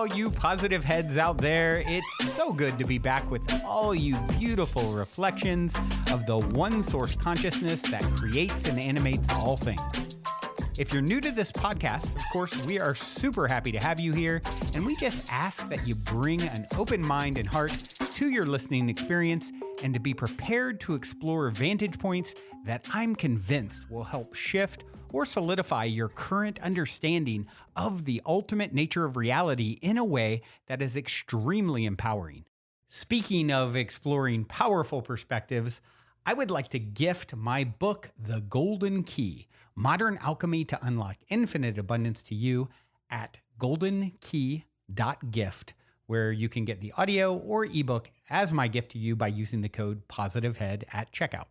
all you positive heads out there. It's so good to be back with all you beautiful reflections of the one source consciousness that creates and animates all things. If you're new to this podcast, of course, we are super happy to have you here, and we just ask that you bring an open mind and heart to your listening experience and to be prepared to explore vantage points that I'm convinced will help shift or solidify your current understanding of the ultimate nature of reality in a way that is extremely empowering. Speaking of exploring powerful perspectives, I would like to gift my book, The Golden Key, Modern Alchemy to Unlock Infinite Abundance to you at goldenkey.gift, where you can get the audio or ebook as my gift to you by using the code POSITIVEHEAD at checkout.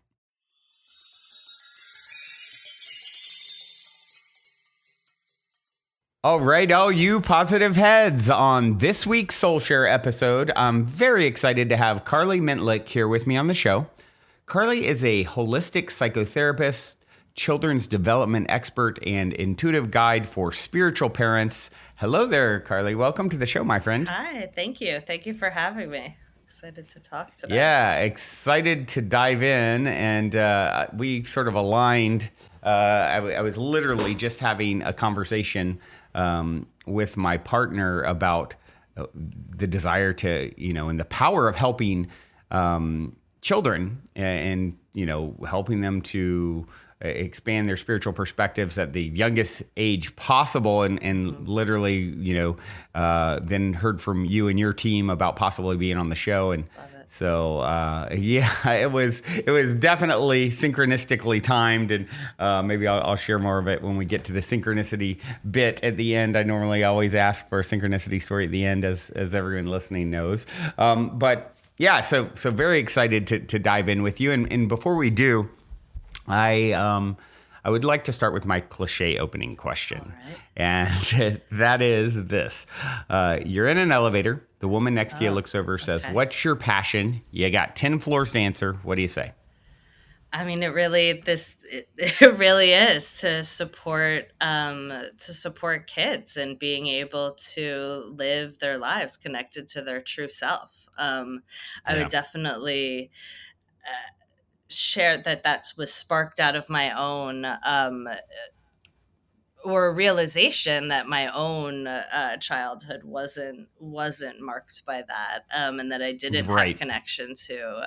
All right, all you positive heads, on this week's Soul Share episode, I'm very excited to have Carly Mentlik here with me on the show. Carly is a holistic psychotherapist, children's development expert, and intuitive guide for spiritual parents. Hello there, Carly. Welcome to the show, my friend. Hi, thank you. Thank you for having me. Excited to talk today. Yeah, excited to dive in, and we sort of aligned. I was literally just having a conversation with my partner about the desire to, and the power of helping children and, helping them to expand their spiritual perspectives at the youngest age possible, and literally, then heard from you and your team about possibly being on the show. And so, it was definitely synchronistically timed, and maybe I'll share more of it when we get to the synchronicity bit at the end. I normally always ask for a synchronicity story at the end, as everyone listening knows. But yeah, so very excited to dive in with you. And before we do, I would like to start with my cliche opening question. All right. And that is this. You're in an elevator. The woman next to you looks over, says, okay. "What's your passion?" You got 10 floors to answer. What do you say? I mean, it really is to support kids and being able to live their lives connected to their true self. I would definitely share that was sparked out of my own or realization that my own childhood wasn't marked by that, and that I didn't have connection to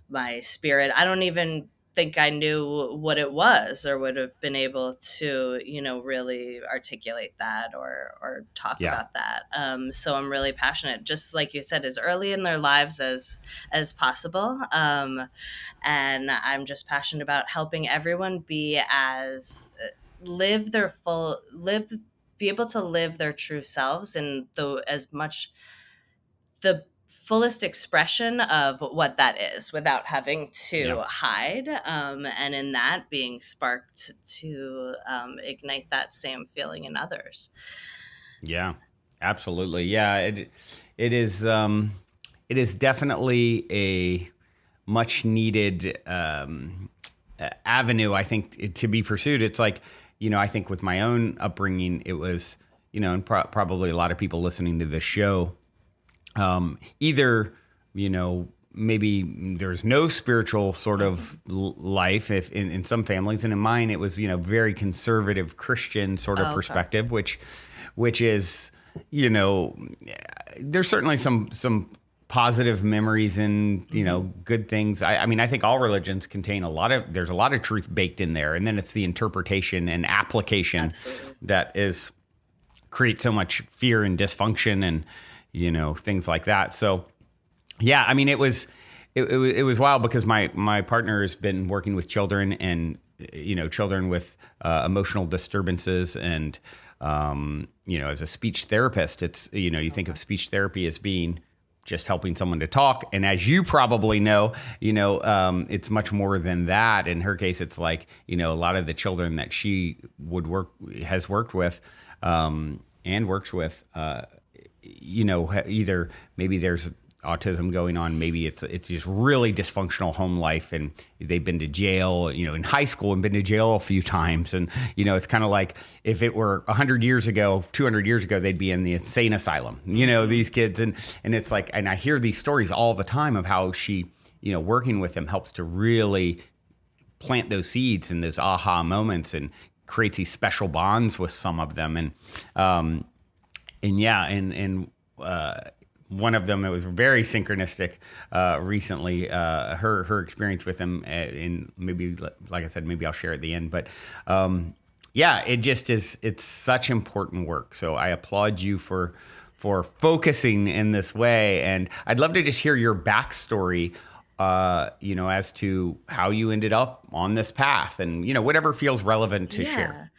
my spirit. I don't even think I knew what it was, or would have been able to, really articulate that or talk about that. So I'm really passionate, just like you said, as early in their lives as possible. And I'm just passionate about helping everyone be be able to live their true selves, and the fullest expression of what that is without having to hide, and in that being sparked to ignite that same feeling in others. Yeah, absolutely. Yeah, it is definitely a much needed avenue, I think, to be pursued. It's like, I think with my own upbringing, it was, and probably a lot of people listening to this show, either, maybe there's no spiritual sort of life if in some families, and in mine, it was, very conservative Christian sort of perspective, which is, there's certainly some positive memories and, good things. I mean, I think all religions contain there's a lot of truth baked in there. And then it's the interpretation and application that creates so much fear and dysfunction and, things like that. So yeah, I mean, it was wild because my partner has been working with children and, children with emotional disturbances and, as a speech therapist, it's, you think of speech therapy as being just helping someone to talk. And as you probably know, it's much more than that. In her case, it's like, a lot of the children that she has worked with, and works with, either maybe there's autism going on. Maybe it's just really dysfunctional home life, and they've been to jail, in high school and been to jail a few times. And, it's kind of like if it were 100 years ago, 200 years ago, they'd be in the insane asylum, these kids. And it's like, and I hear these stories all the time of how she, working with them helps to really plant those seeds and those aha moments and creates these special bonds with some of them. And one of them, it was very synchronistic recently, her experience with him, and maybe, like I said, maybe I'll share at the end. But it just is, it's such important work. So I applaud you for focusing in this way. And I'd love to just hear your backstory, as to how you ended up on this path, and, whatever feels relevant to share.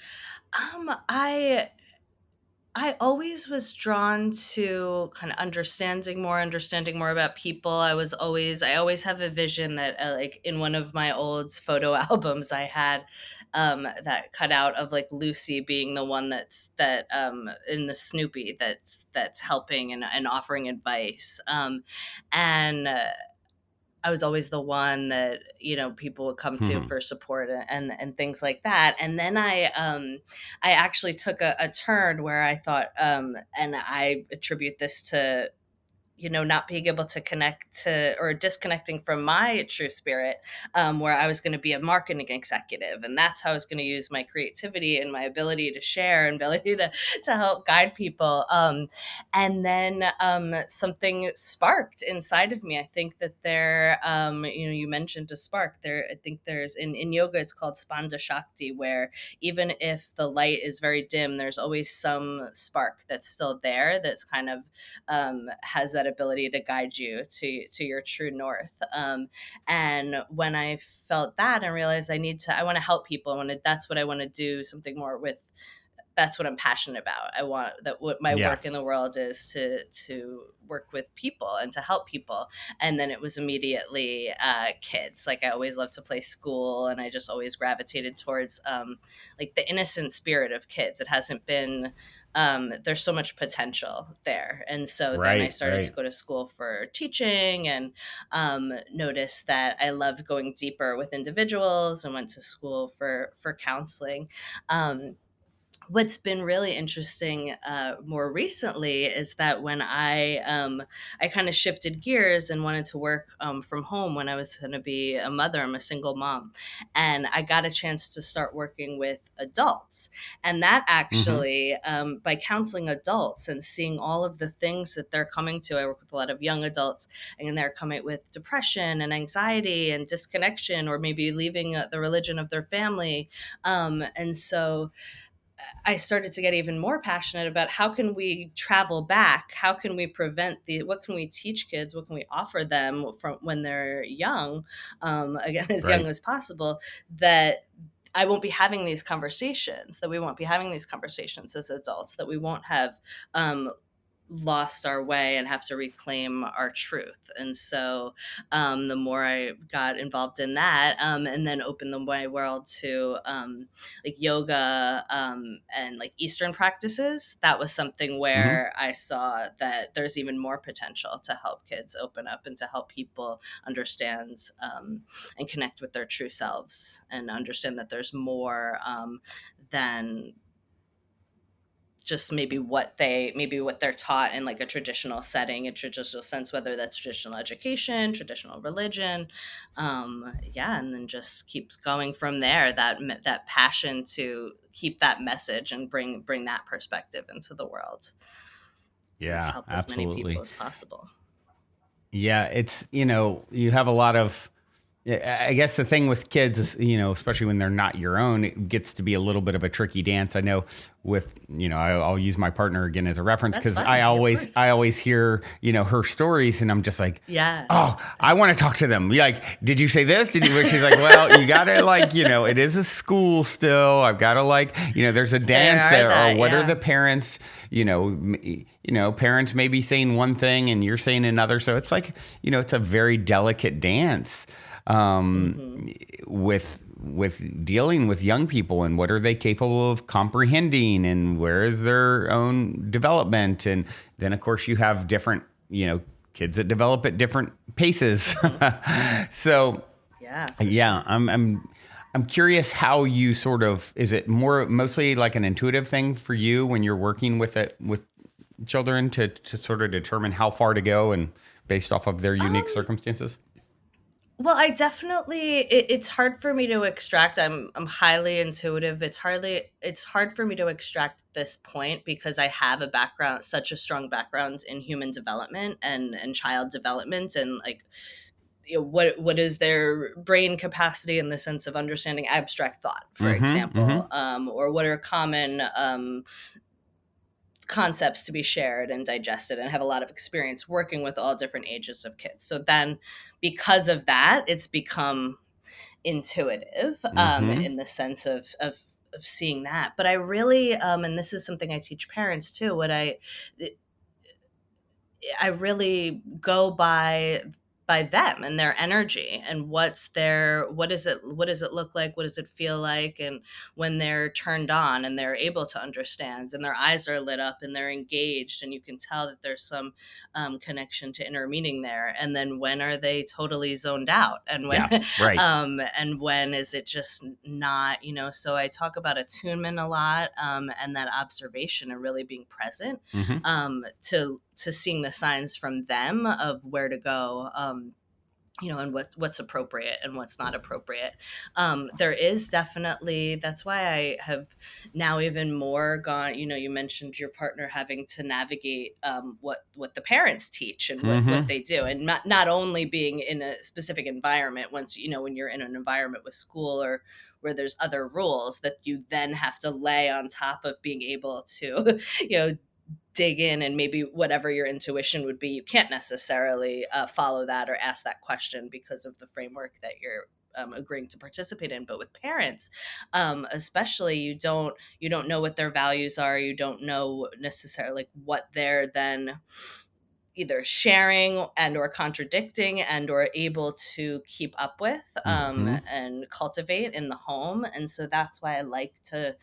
I always was drawn to kind of understanding more about people. I always have a vision that, like in one of my old photo albums, I had that cut out of like Lucy being the one that in the Snoopy that's helping and offering advice. And I was always the one that, people would come to for support and things like that. And then I actually took a turn where I thought, and I attribute this to, not being able to connect to, or disconnecting from my true spirit, where I was going to be a marketing executive. And that's how I was going to use my creativity and my ability to share and ability to help guide people. And then something sparked inside of me. I think that there, you mentioned a spark there. I think there's in yoga, it's called Spanda Shakti, where even if the light is very dim, there's always some spark that's still there, that's kind of has that ability to guide you to your true north. And when I felt that and realized I want to help people, that's what I want to do something more with. That's what I'm passionate about. I want that what my work in the world is to work with people and to help people. And then it was immediately kids. Like I always loved to play school, and I just always gravitated towards like the innocent spirit of kids. It hasn't been there's so much potential there. And so then I started to go to school for teaching, and noticed that I loved going deeper with individuals, and went to school for counseling. What's been really interesting more recently is that when I kind of shifted gears and wanted to work from home when I was going to be a mother. I'm a single mom, and I got a chance to start working with adults. And that actually, by counseling adults and seeing all of the things that they're coming to, I work with a lot of young adults, and they're coming with depression and anxiety and disconnection, or maybe leaving the religion of their family. And so I started to get even more passionate about how can we travel back? How can we prevent what can we teach kids? What can we offer them from when they're young, again, as young as possible, that I won't be having these conversations, that we won't be having these conversations as adults, that we won't have lost our way and have to reclaim our truth. And so the more I got involved in that, and then opened my world to like yoga and like Eastern practices, that was something where I saw that there's even more potential to help kids open up and to help people understand and connect with their true selves, and understand that there's more than just maybe what they're taught in like a traditional setting, a traditional sense, whether that's traditional education, traditional religion. And then just keeps going from there, that passion to keep that message and bring that perspective into the world. Yeah, help absolutely. as many people as possible. Yeah, it's, you have a lot of, I guess the thing with kids is, especially when they're not your own, it gets to be a little bit of a tricky dance. I know with, I'll use my partner again as a reference, because I always hear, her stories, and I'm just like, oh, I want to talk to them. Like, did you say this? She's like, well, you got to it is a school still. I've got to there's a dance there. Or what are the parents, parents may be saying one thing and you're saying another. So it's like, it's a very delicate dance. With dealing with young people, and what are they capable of comprehending, and where is their own development. And then of course you have different, kids that develop at different paces. So yeah, I'm curious how you sort of, is it mostly like an intuitive thing for you when you're working with children to sort of determine how far to go and based off of their unique circumstances? Well, I definitely it's hard for me to extract. I'm highly intuitive. It's hard for me to extract this point because I have such a strong background in human development and child development, and like, what is their brain capacity in the sense of understanding abstract thought, for example, or what are common concepts to be shared and digested, and have a lot of experience working with all different ages of kids. So then because of that, it's become intuitive in the sense of seeing that. But I really, and this is something I teach parents too, I really go by them and their energy, and what does it look like, what does it feel like, and when they're turned on and they're able to understand and their eyes are lit up and they're engaged and you can tell that there's some connection to inner meaning there, and then when are they totally zoned out, and when and when is it just not, so I talk about attunement a lot, and that observation and really being present to seeing the signs from them of where to go, and what's appropriate and what's not appropriate. There is definitely, that's why I have now even more gone, you mentioned your partner having to navigate what the parents teach and what they do, and not only being in a specific environment, once, when you're in an environment with school or where there's other rules that you then have to lay on top of being able to, dig in, and maybe whatever your intuition would be, you can't necessarily follow that or ask that question because of the framework that you're agreeing to participate in. But with parents, especially, you don't know what their values are. You don't know necessarily like what they're then either sharing and or contradicting and or able to keep up with and cultivate in the home. And so that's why I like to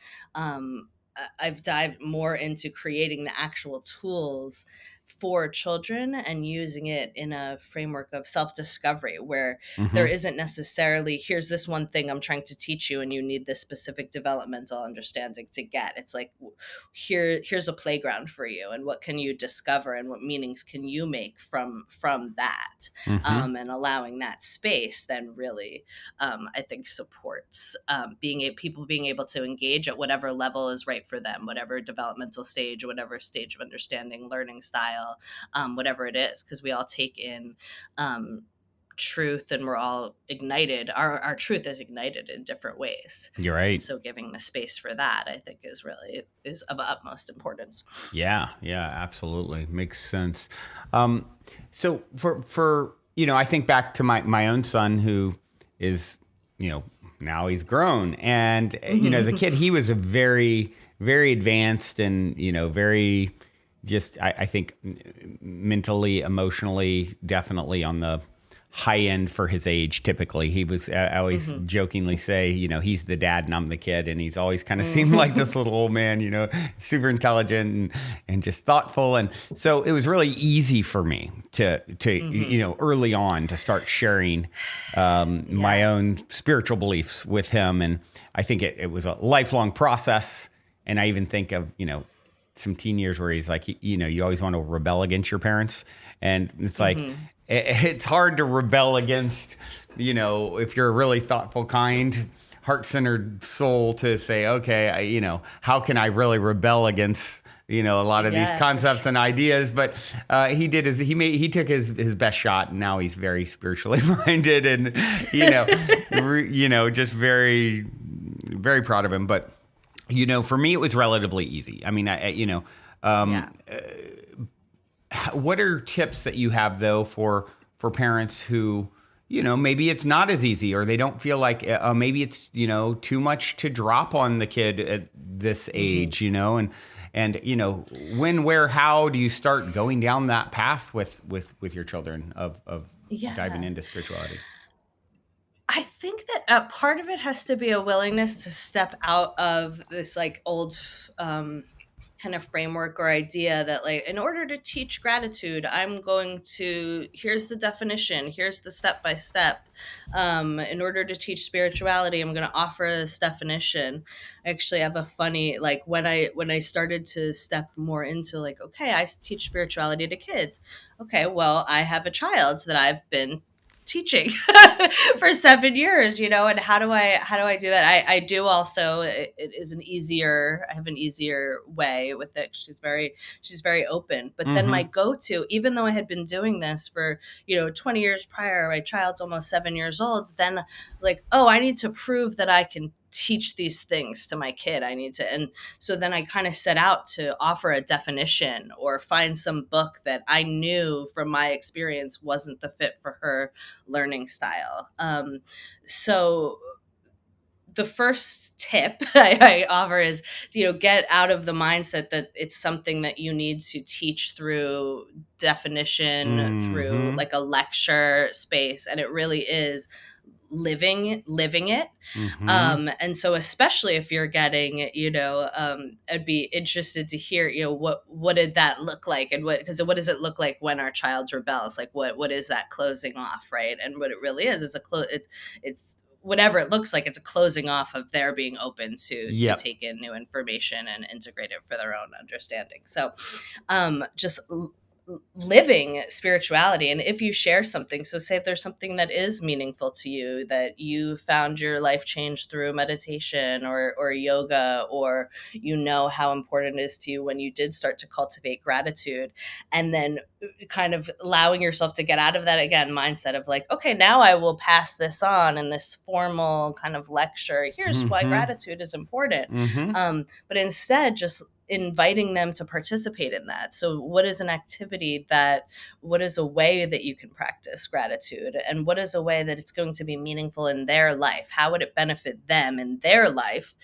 I've dived more into creating the actual tools for children and using it in a framework of self-discovery, where there isn't necessarily, here's this one thing I'm trying to teach you and you need this specific developmental understanding to get. It's like, here's a playground for you, and what can you discover and what meanings can you make from that, and allowing that space then really I think supports people being able to engage at whatever level is right for them, whatever developmental stage, whatever stage of understanding, learning style, whatever it is, because we all take in truth, and we're all ignited. Our truth is ignited in different ways. You're right. And so giving the space for that, I think, is of utmost importance. Yeah, absolutely. Makes sense. So for I think back to my own son, who is, now he's grown, and as a kid, he was a very, very advanced and, very just, I think mentally, emotionally, definitely on the high end for his age. Typically, he was, I always jokingly say, he's the dad and I'm the kid. And he's always kind of seemed like this little old man, super intelligent and just thoughtful. And so it was really easy for me to early on to start sharing my own spiritual beliefs with him. And I think it was a lifelong process. And I even think of, some teen years where he's like, you always want to rebel against your parents. And it's like, it's hard to rebel against, if you're a really thoughtful, kind, heart-centered soul, to say, okay, how can I really rebel against, a lot of these concepts and ideas? But he took his best shot, and now he's very spiritually minded, and, just very, very proud of him. But, for me, it was relatively easy. I mean, what are tips that you have, though, for parents who, maybe it's not as easy, or they don't feel like maybe it's, too much to drop on the kid at this age, and when, where, how do you start going down that path with your children of diving into spirituality? I think that part of it has to be a willingness to step out of this like old kind of framework or idea that, like, in order to teach gratitude, here's the definition, here's the step by step. In order to teach spirituality, I'm going to offer this definition. I actually have a funny, like, when I started to step more into, like, okay, I teach spirituality to kids. Okay, well, I have a child that I've been teaching for 7 years, and how do I do that? I do also, it is I have an easier way with it. She's very open. But then my go-to, even though I had been doing this for 20 years prior, my child's almost 7 years old, then like, oh, I need to prove that I can teach these things to my kid. And so then I kind of set out to offer a definition or find some book that I knew from my experience wasn't the fit for her learning style. So the first tip I offer is, get out of the mindset that it's something that you need to teach through definition, through like a lecture space. And it really is living it. And so especially if you're getting, I'd be interested to hear, what did that look like, and what does it look like when our child rebels? Like what is that closing off, right? And what it really is it's whatever it looks like, it's a closing off of their being open to take in new information and integrate it for their own understanding. So just living spirituality. And if you share something, so say if there's something that is meaningful to you, that you found your life changed through meditation or yoga, or how important it is to you when you did start to cultivate gratitude, and then kind of allowing yourself to get out of that, again, mindset of like, okay, now I will pass this on in this formal kind of lecture, here's why gratitude is important. But instead just inviting them to participate in that. So what is an activity what is a way that you can practice gratitude, and what is a way that it's going to be meaningful in their life? How would it benefit them in their life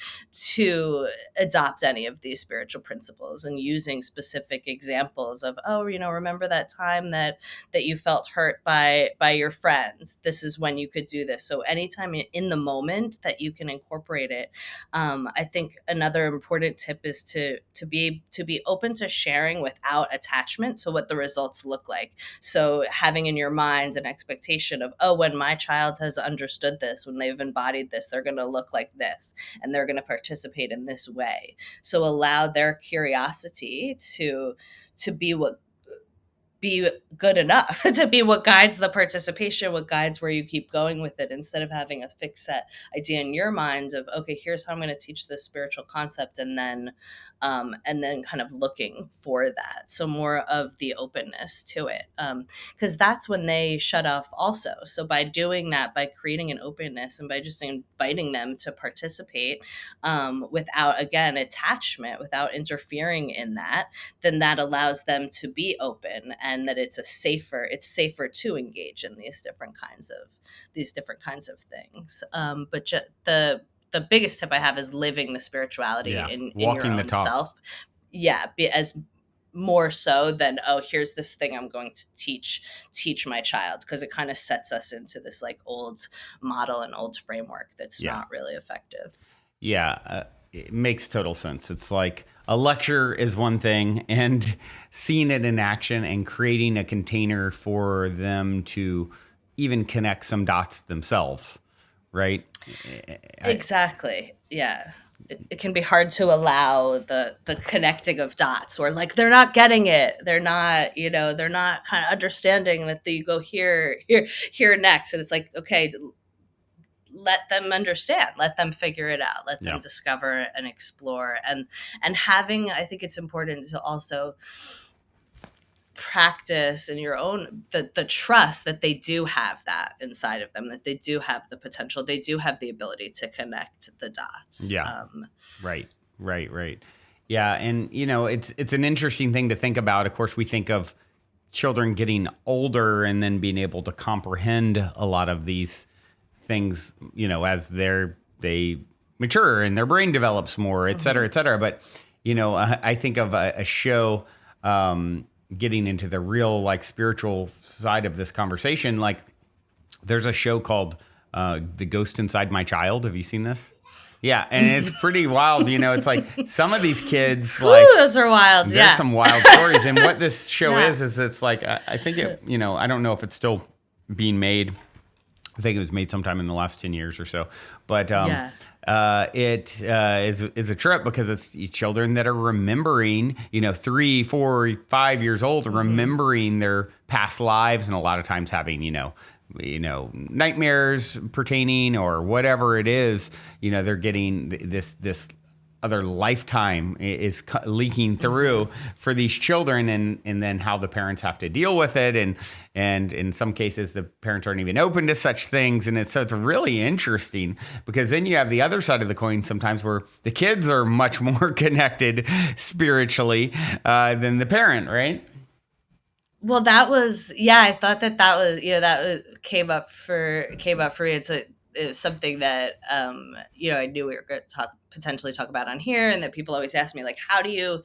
to adopt any of these spiritual principles, and using specific examples of, remember that time that you felt hurt by your friends? This is when you could do this. So anytime in the moment that you can incorporate it. I think another important tip is to be open to sharing without attachment to what the results look like. So having in your mind an expectation of, oh, when my child has understood this, when they've embodied this, they're going to look like this, and they're going to participate in this way. So allow their curiosity to be good enough to be what guides the participation, what guides where you keep going with it, instead of having a fixed set idea in your mind of, okay, here's how I'm going to teach this spiritual concept, and then kind of looking for that. So more of the openness to it, because that's when they shut off also. So by doing that, by creating an openness, and by just inviting them to participate without, again, attachment, without interfering in that, then that allows them to be open, and that it's safer to engage in these different kinds of things. But the biggest tip I have is living the spirituality in your own self. Yeah, be as more so than, oh, here's this thing I'm going to teach my child, because it kind of sets us into this like old model and old framework that's not really effective. It makes total sense. It's like a lecture is one thing, and seeing it in action and creating a container for them to even connect some dots themselves, right? Exactly. Yeah. It can be hard to allow the connecting of dots, or like they're not getting it. They're not kind of understanding that you go here next. And it's like, okay, let them understand, let them figure it out, let them discover and explore. And having, I think it's important to also practice in your own the trust that they do have that inside of them, that they do have the potential, they do have the ability to connect the dots. Right. Yeah. And it's an interesting thing to think about. Of course, we think of children getting older and then being able to comprehend a lot of these things, as they mature and their brain develops more, et cetera, et cetera. But I think of a show getting into the real like spiritual side of this conversation. Like there's a show called The Ghost Inside My Child. Have you seen this? Yeah, and it's pretty wild. It's like some of these kids, like, Ooh, those are wild. there's Yeah. some wild stories. And what this show Yeah. is it's like, I think it, I don't know if it's still being made. I think it was made sometime in the last 10 years or so. But Yeah. it is a trip because it's children that are remembering, 3, 4, 5 years old, remembering their past lives, and a lot of times having, nightmares pertaining or whatever it is. They're getting this other lifetime is leaking through for these children, and then how the parents have to deal with it, and in some cases the parents aren't even open to such things, and it's really interesting because then you have the other side of the coin sometimes where the kids are much more connected spiritually than the parent, right? Well, that was, yeah, I thought that was, came up for me. It was something that, I knew we were going to potentially talk about on here, and that people always ask me, like, how do you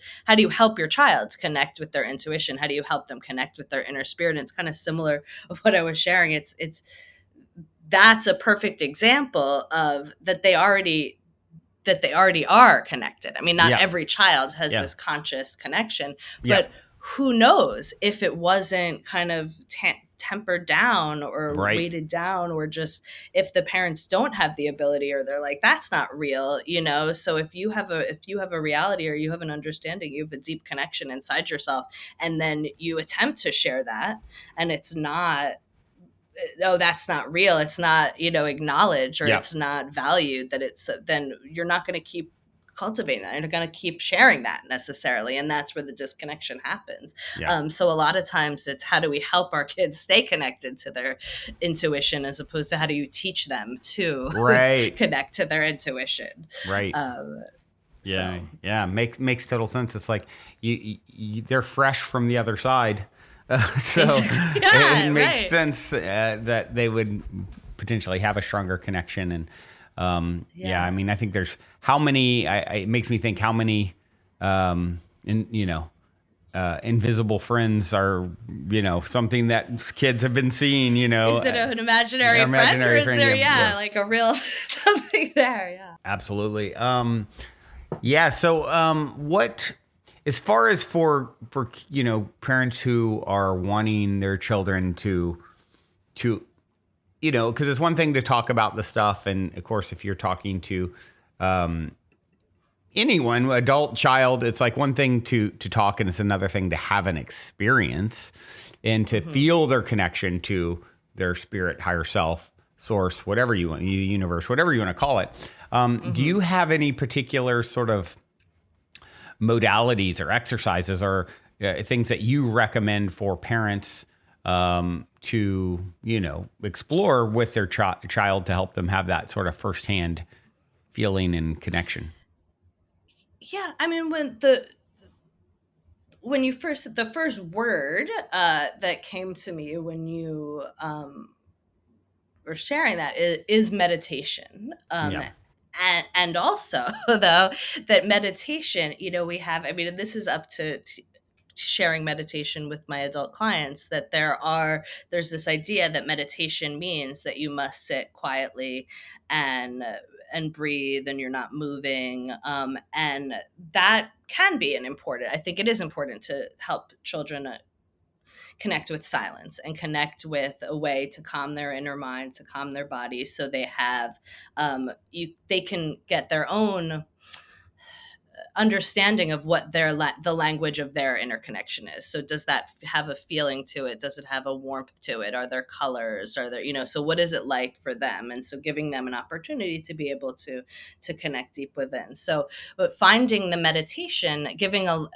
help your child connect with their intuition? How do you help them connect with their inner spirit? And it's kind of similar of what I was sharing. That's a perfect example of that they already are connected. I mean, not every child has this conscious connection, but who knows if it wasn't kind of tempered down or weighted down, or just if the parents don't have the ability, or they're like, that's not real, So if you have a reality, or you have an understanding, you have a deep connection inside yourself, and then you attempt to share that, and it's not, oh, that's not real, it's not, acknowledged, or it's not valued, that it's, then you're not going to keep cultivating that. You're going to keep sharing that necessarily. And that's where the disconnection happens. So a lot of times it's, how do we help our kids stay connected to their intuition, as opposed to how do you teach them to connect to their intuition? Right. Yeah. Makes total sense. It's like they're fresh from the other side. So it makes sense that they would potentially have a stronger connection. And I mean, I think there's how many, it makes me think how many, invisible friends are, something that kids have been seeing, Is it an imaginary friend, or is there, like a real something there? Yeah. Absolutely. So what, as far as for parents who are wanting their children to because it's one thing to talk about the stuff, and of course if you're talking to anyone, adult, child, it's like one thing to talk, and it's another thing to have an experience and to feel their connection to their spirit, higher self, source, whatever you want, universe, whatever you want to call it. Do you have any particular sort of modalities or exercises or things that you recommend for parents to, explore with their child to help them have that sort of firsthand feeling and connection? Yeah. I mean, the first word that came to me when you were sharing that is meditation. And also, though, that meditation, we have, I mean, and this is up to sharing meditation with my adult clients, that there's this idea that meditation means that you must sit quietly and breathe, and you're not moving. And that can be I think it is important to help children connect with silence and connect with a way to calm their inner mind, to calm their bodies, so they have they can get their own understanding of what the language of their interconnection is. So does that have a feeling to it? Does it have a warmth to it? Are there colors? Are there, so what is it like for them? And so giving them an opportunity to be able to connect deep within. So, but finding the meditation, giving a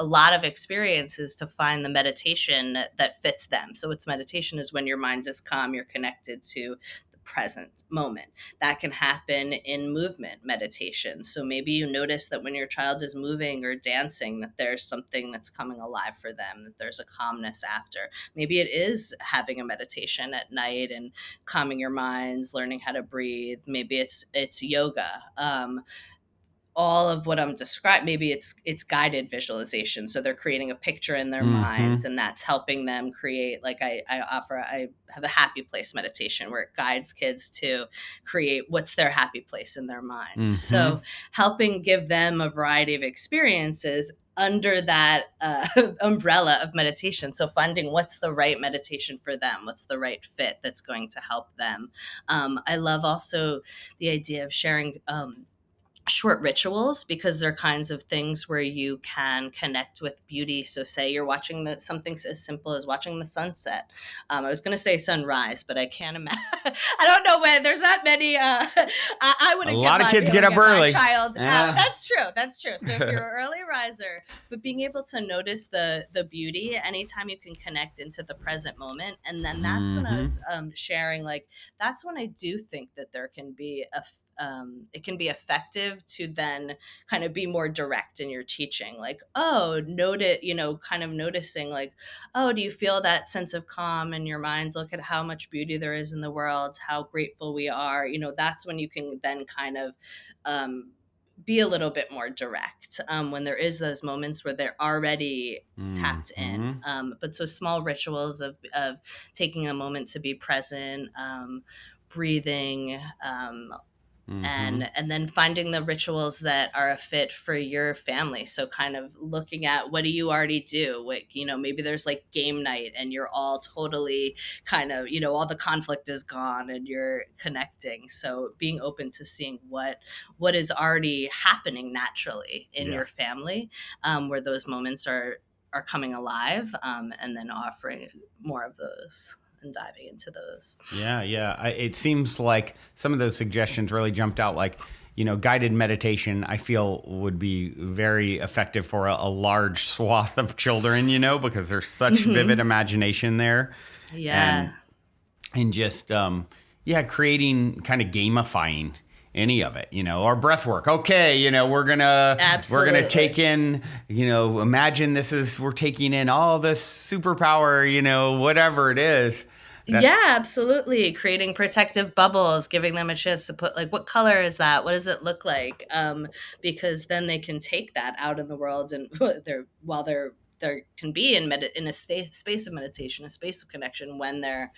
lot of experiences to find the meditation that fits them. So it's meditation is when your mind is calm, you're connected to present moment. That can happen in movement meditation. So maybe you notice that when your child is moving or dancing, that there's something that's coming alive for them, that there's a calmness after. Maybe it is having a meditation at night and calming your minds, learning how to breathe. Maybe it's yoga. all of what I'm describing, maybe it's guided visualization. So they're creating a picture in their minds, Mm-hmm. and that's helping them create, like I have a happy place meditation where it guides kids to create what's their happy place in their mind. Mm-hmm. So helping give them a variety of experiences under that umbrella of meditation. So finding what's the right meditation for them, what's the right fit that's going to help them. I love also the idea of sharing short rituals, because they're kinds of things where you can connect with beauty. So say you're watching something as simple as watching the sunset. I was going to say sunrise, but I can't imagine. I don't know when. There's not many. I A wouldn't lot of kids get up my early. child out. That's true. That's true. So if you're an early riser, but being able to notice the beauty anytime you can connect into the present moment. And then that's when I was sharing, like, that's when I do think that there can be it can be effective to then kind of be more direct in your teaching. Like, oh, note it, kind of noticing, like, oh, do you feel that sense of calm in your mind? Look at how much beauty there is in the world, how grateful we are. That's when you can then kind of be a little bit more direct, when there is those moments where they're already tapped in. But so small rituals of taking a moment to be present, breathing, and then finding the rituals that are a fit for your family. So kind of looking at, what do you already do? Maybe there's like game night and you're all totally kind of, all the conflict is gone and you're connecting. So being open to seeing what is already happening naturally in your family, where those moments are coming alive, and then offering more of those and diving into those. Yeah. It seems like some of those suggestions really jumped out. Like, guided meditation, I feel would be very effective for a large swath of children, because there's such vivid imagination there. Yeah. And just, creating, kind of gamifying any of it, or breath work. Okay, we're gonna take in, imagine we're taking in all this superpower, whatever it is. Yeah, absolutely. Creating protective bubbles, giving them a chance to put, like, what color is that? What does it look like? Because then they can take that out in the world, and while they're can be in a space of meditation, a space of connection, when they're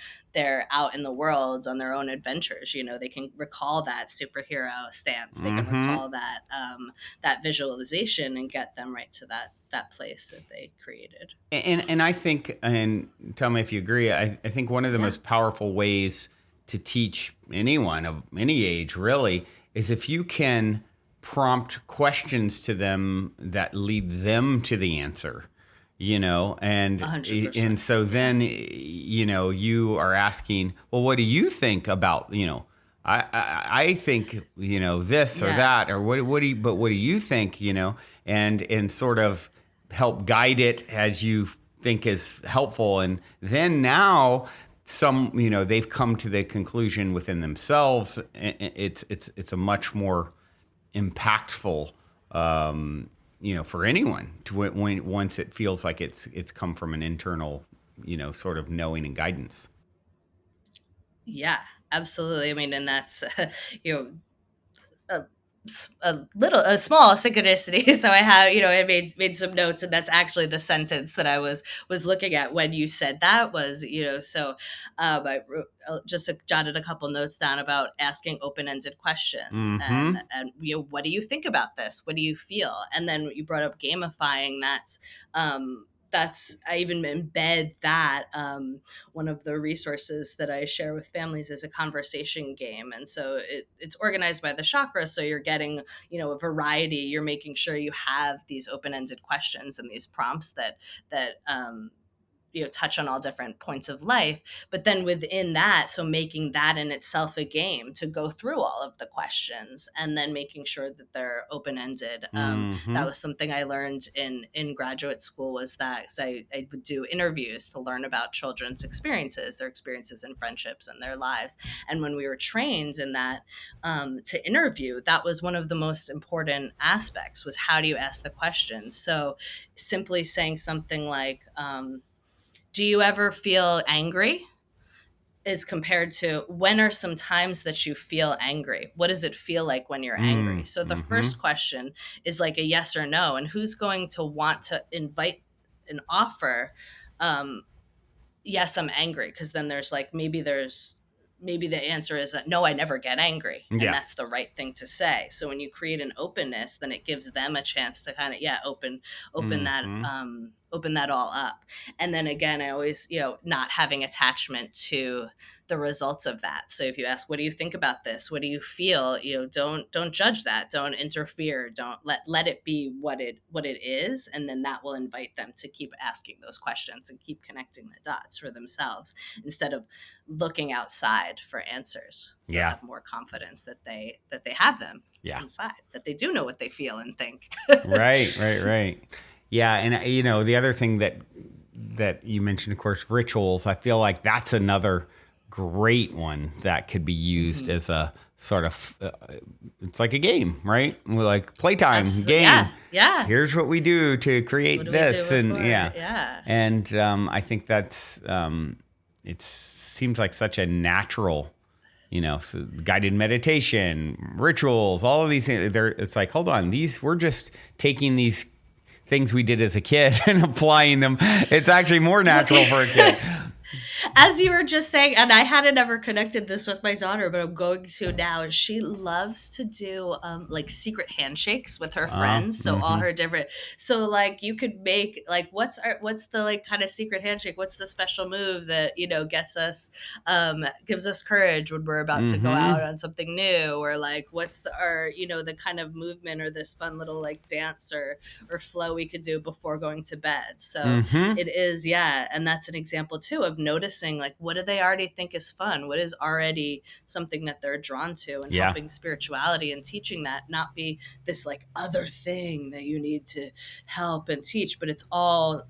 out in the world on their own adventures. They can recall that superhero stance. They can recall that visualization and get them right to that place that they created. And I think, and tell me if you agree, I think one of the most powerful ways to teach anyone of any age, really, is if you can prompt questions to them that lead them to the answer. And 100%. and so then, you are asking, well, what do you think about, I think, this or that, or what do you think, and sort of help guide it as you think is helpful. And then now they've come to the conclusion within themselves. It's a much more impactful, for anyone once it feels like it's come from an internal, sort of knowing and guidance. Yeah, absolutely. I mean, and that's, a, a small synchronicity. So I have, I made some notes, and that's actually the sentence that I was looking at when you said that. Was, so I wrote, just jotted a couple notes down about asking open-ended questions, and what do you think about this? What do you feel? And then you brought up gamifying. That's I even embed that, one of the resources that I share with families is a conversation game. And so it's organized by the chakras. So you're getting, a variety. You're making sure you have these open-ended questions and these prompts that touch on all different points of life. But then within that, so making that in itself a game to go through all of the questions, and then making sure that they're open-ended. That was something I learned in graduate school, was that, because I would do interviews to learn about children's experiences, their experiences in friendships and their lives. And when we were trained in that, to interview, that was one of the most important aspects, was how do you ask the questions? So simply saying something like, do you ever feel angry? is compared to when are some times that you feel angry? What does it feel like when you're angry? So the first question is like a yes or no. And who's going to want to invite and offer, yes, I'm angry? Because then there's like, maybe the answer is that no, I never get angry. And that's the right thing to say. So when you create an openness, then it gives them a chance to kind of, open that all up. And then again, I always, not having attachment to the results of that. So if you ask, what do you think about this? What do you feel? Don't judge that. Don't interfere. Don't let it be what it is. And then that will invite them to keep asking those questions and keep connecting the dots for themselves instead of looking outside for answers. So have more confidence that they have them inside, that they do know what they feel and think. Right. Yeah. And, the other thing that you mentioned, of course, rituals, I feel like that's another great one that could be used as a sort of, it's like a game, right? We're like playtime game. Yeah. Here's what we do to create this. And And I think that's, it seems like such a natural, so guided meditation, rituals, all of these things. It's like, hold on, we're just taking these things we did as a kid and applying them. It's actually more natural for a kid. As you were just saying, and I hadn't ever connected this with my daughter, but I'm going to now. She loves to do like secret handshakes with her friends. So all her different. So like you could make like what's the like kind of secret handshake? What's the special move that gets us gives us courage when we're about to go out on something new, or like what's our the kind of movement or this fun little like dance or flow we could do before going to bed. So it is and that's an example too of noticing like what do they already think is fun, what is already something that they're drawn to, and helping spirituality and teaching that not be this like other thing that you need to help and teach, but it's all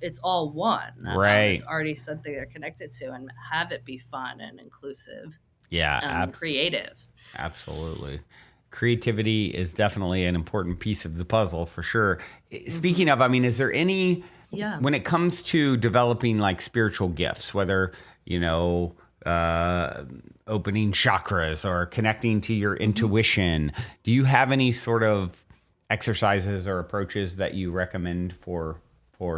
one, right? It's already something they're connected to, and have it be fun and inclusive, creative. Absolutely. Creativity is definitely an important piece of the puzzle for sure. Speaking of, is there any when it comes to developing like spiritual gifts, whether opening chakras or connecting to your intuition, do you have any sort of exercises or approaches that you recommend for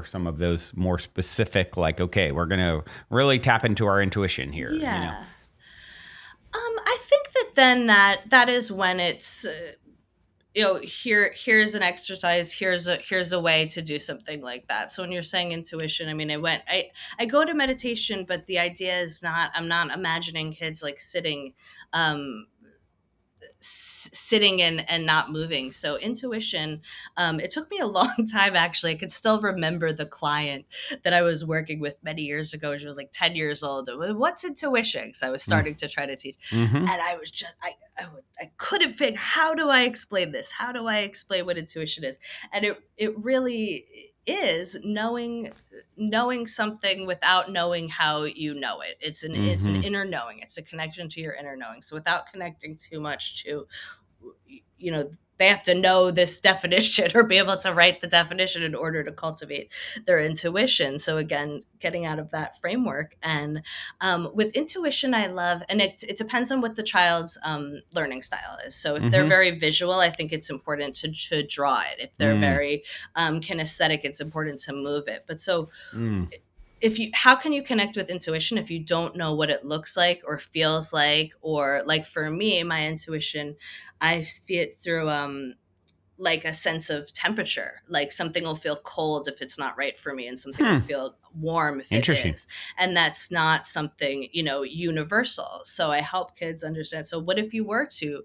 some of those more specific, like, okay, we're going to really tap into our intuition here? I think then that is when it's here's an exercise, here's a way to do something like that. So when you're saying intuition, I go to meditation, but the idea is I'm not imagining kids like sitting and not moving. So intuition, it took me a long time, actually. I could still remember the client that I was working with many years ago. She was like 10 years old. What's intuition? Because I was starting to try to teach. And I was just, I couldn't figure, how do I explain this? How do I explain what intuition is? And it really is knowing something without knowing how you know it. It's an inner knowing. It's a connection to your inner knowing. So without connecting too much to, they have to know this definition or be able to write the definition in order to cultivate their intuition. So again, getting out of that framework. And with intuition, I love, and it depends on what the child's learning style is. So if they're very visual, I think it's important to draw it. If they're very kinesthetic, it's important to move it. But so how can you connect with intuition if you don't know what it looks like or feels like? Or like for me, my intuition, I see it through like a sense of temperature. Like something will feel cold if it's not right for me, and something will feel warm if it is. And that's not something, universal. So I help kids understand. So what if you were to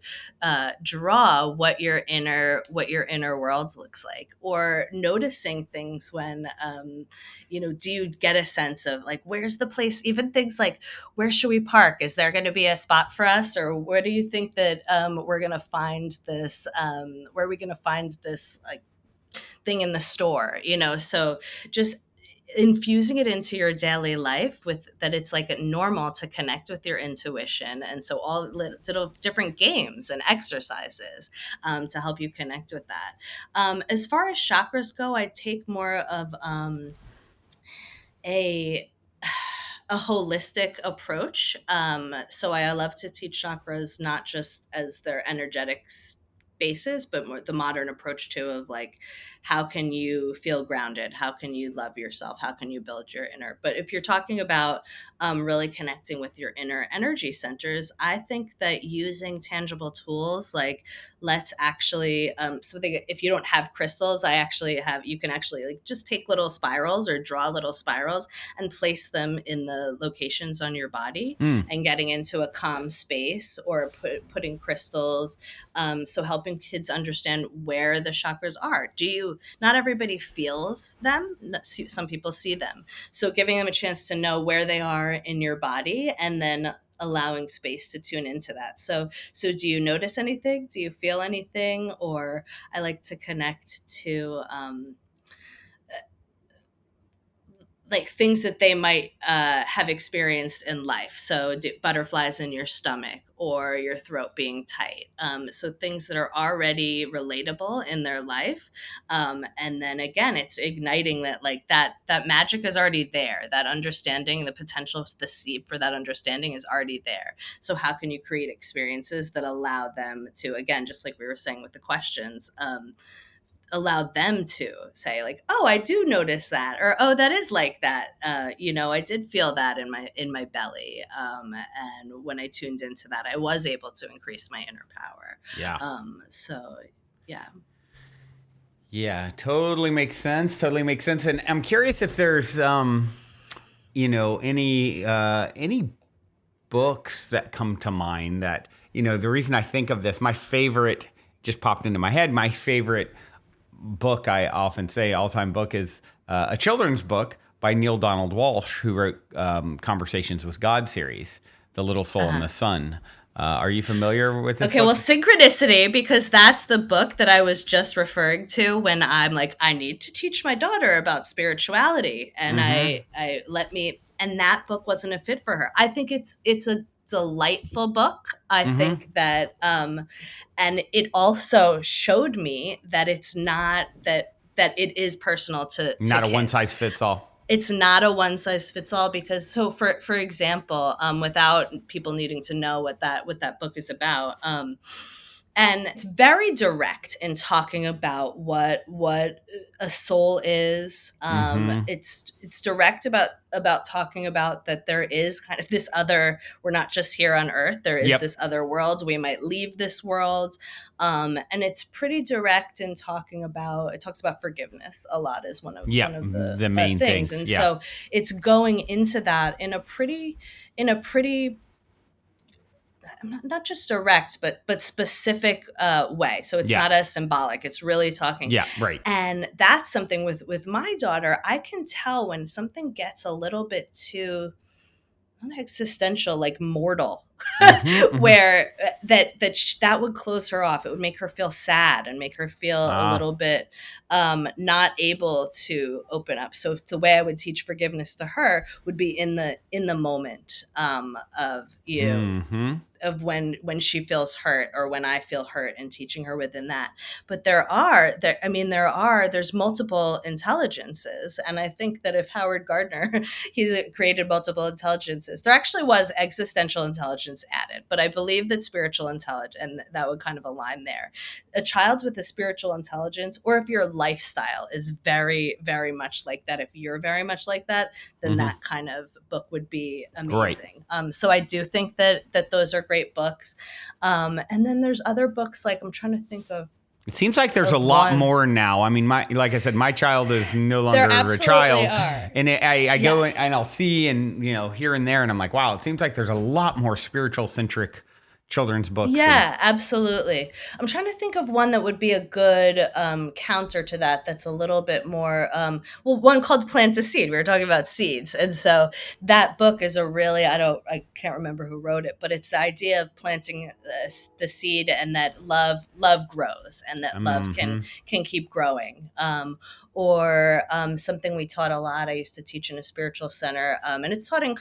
draw what your inner world looks like, or noticing things when, do you get a sense of like, where's the place, even things like, where should we park? Is there going to be a spot for us? Or where do you think that we're going to find this, where are we going to find this like thing in the store, so just infusing it into your daily life with that, it's like normal to connect with your intuition. And so all little different games and exercises to help you connect with that. As far as chakras go, I take more of a holistic approach. So I love to teach chakras not just as their energetic spaces, but more the modern approach too of like, how can you feel grounded? How can you love yourself? How can you build your inner? But if you're talking about really connecting with your inner energy centers, I think that using tangible tools like let's actually if you don't have crystals, I actually have, you can actually like just take little spirals or draw little spirals and place them in the locations on your body, and getting into a calm space, or putting crystals. So helping kids understand where the chakras are. Not everybody feels them. Some people see them. So giving them a chance to know where they are in your body, and then allowing space to tune into that. So do you notice anything? Do you feel anything? Or I like to connect to like things that they might have experienced in life. So butterflies in your stomach or your throat being tight. So things that are already relatable in their life. And then again, it's igniting that, like that magic is already there. That understanding, the potential, the seed for that understanding is already there. So how can you create experiences that allow them to, again, just like we were saying with the questions, allow them to say like, oh, I do notice that, or oh, that is like that. I did feel that in my belly, and when I tuned into that, I was able to increase my inner power. Yeah. So yeah. Yeah, totally makes sense. And I'm curious if there's any books that come to mind that, the reason I think of this, my favorite just popped into my head. My favorite book, I often say, all-time book, is a children's book by Neil Donald Walsh, who wrote Conversations with God series, The Little Soul and the Sun. Are you familiar with this book? Well, Synchronicity, because that's the book that I was just referring to when I'm like, I need to teach my daughter about spirituality. And and that book wasn't a fit for her. I think it's a delightful book. I think that, and it also showed me that it's not that it is personal to not kids. A one size fits all. It's not a one size fits all, because so for example, without people needing to know what that book is about, and it's very direct in talking about what a soul is. It's direct about talking about that there is kind of this other, we're not just here on earth, there is this other world, we might leave this world. And it's pretty direct in talking about, it talks about forgiveness a lot as one of the main things. And so it's going into that in a pretty not just direct, but specific way. So it's not as symbolic. It's really talking. Yeah, right. And that's something with my daughter. I can tell when something gets a little bit too not existential, like mortal, where that would close her off. It would make her feel sad and make her feel a little bit not able to open up. So the way I would teach forgiveness to her would be in the moment of of when she feels hurt, or when I feel hurt, and teaching her within that. But there's multiple intelligences. And I think that if Howard Gardner, he's created multiple intelligences, there actually was existential intelligence added, but I believe that spiritual intelligence, and that would kind of align there. A child with a spiritual intelligence, or if your lifestyle is very, very much like that, if you're very much like that, then that kind of book would be amazing. So I do think that those are great books. And then there's other books, like I'm trying to think of. It seems like there's a lot more now. I mean, like I said, my child is no longer a child. And I go and I'll see and, here and there, and I'm like, wow, it seems like there's a lot more spiritual centric children's books. Yeah, absolutely. I'm trying to think of one that would be a good counter to that. That's a little bit more, one called Plant a Seed. We were talking about seeds. And so that book is a really, I can't remember who wrote it, but it's the idea of planting the seed, and that love grows, and that love can keep growing. Or something we taught a lot, I used to teach in a spiritual center, and it's taught in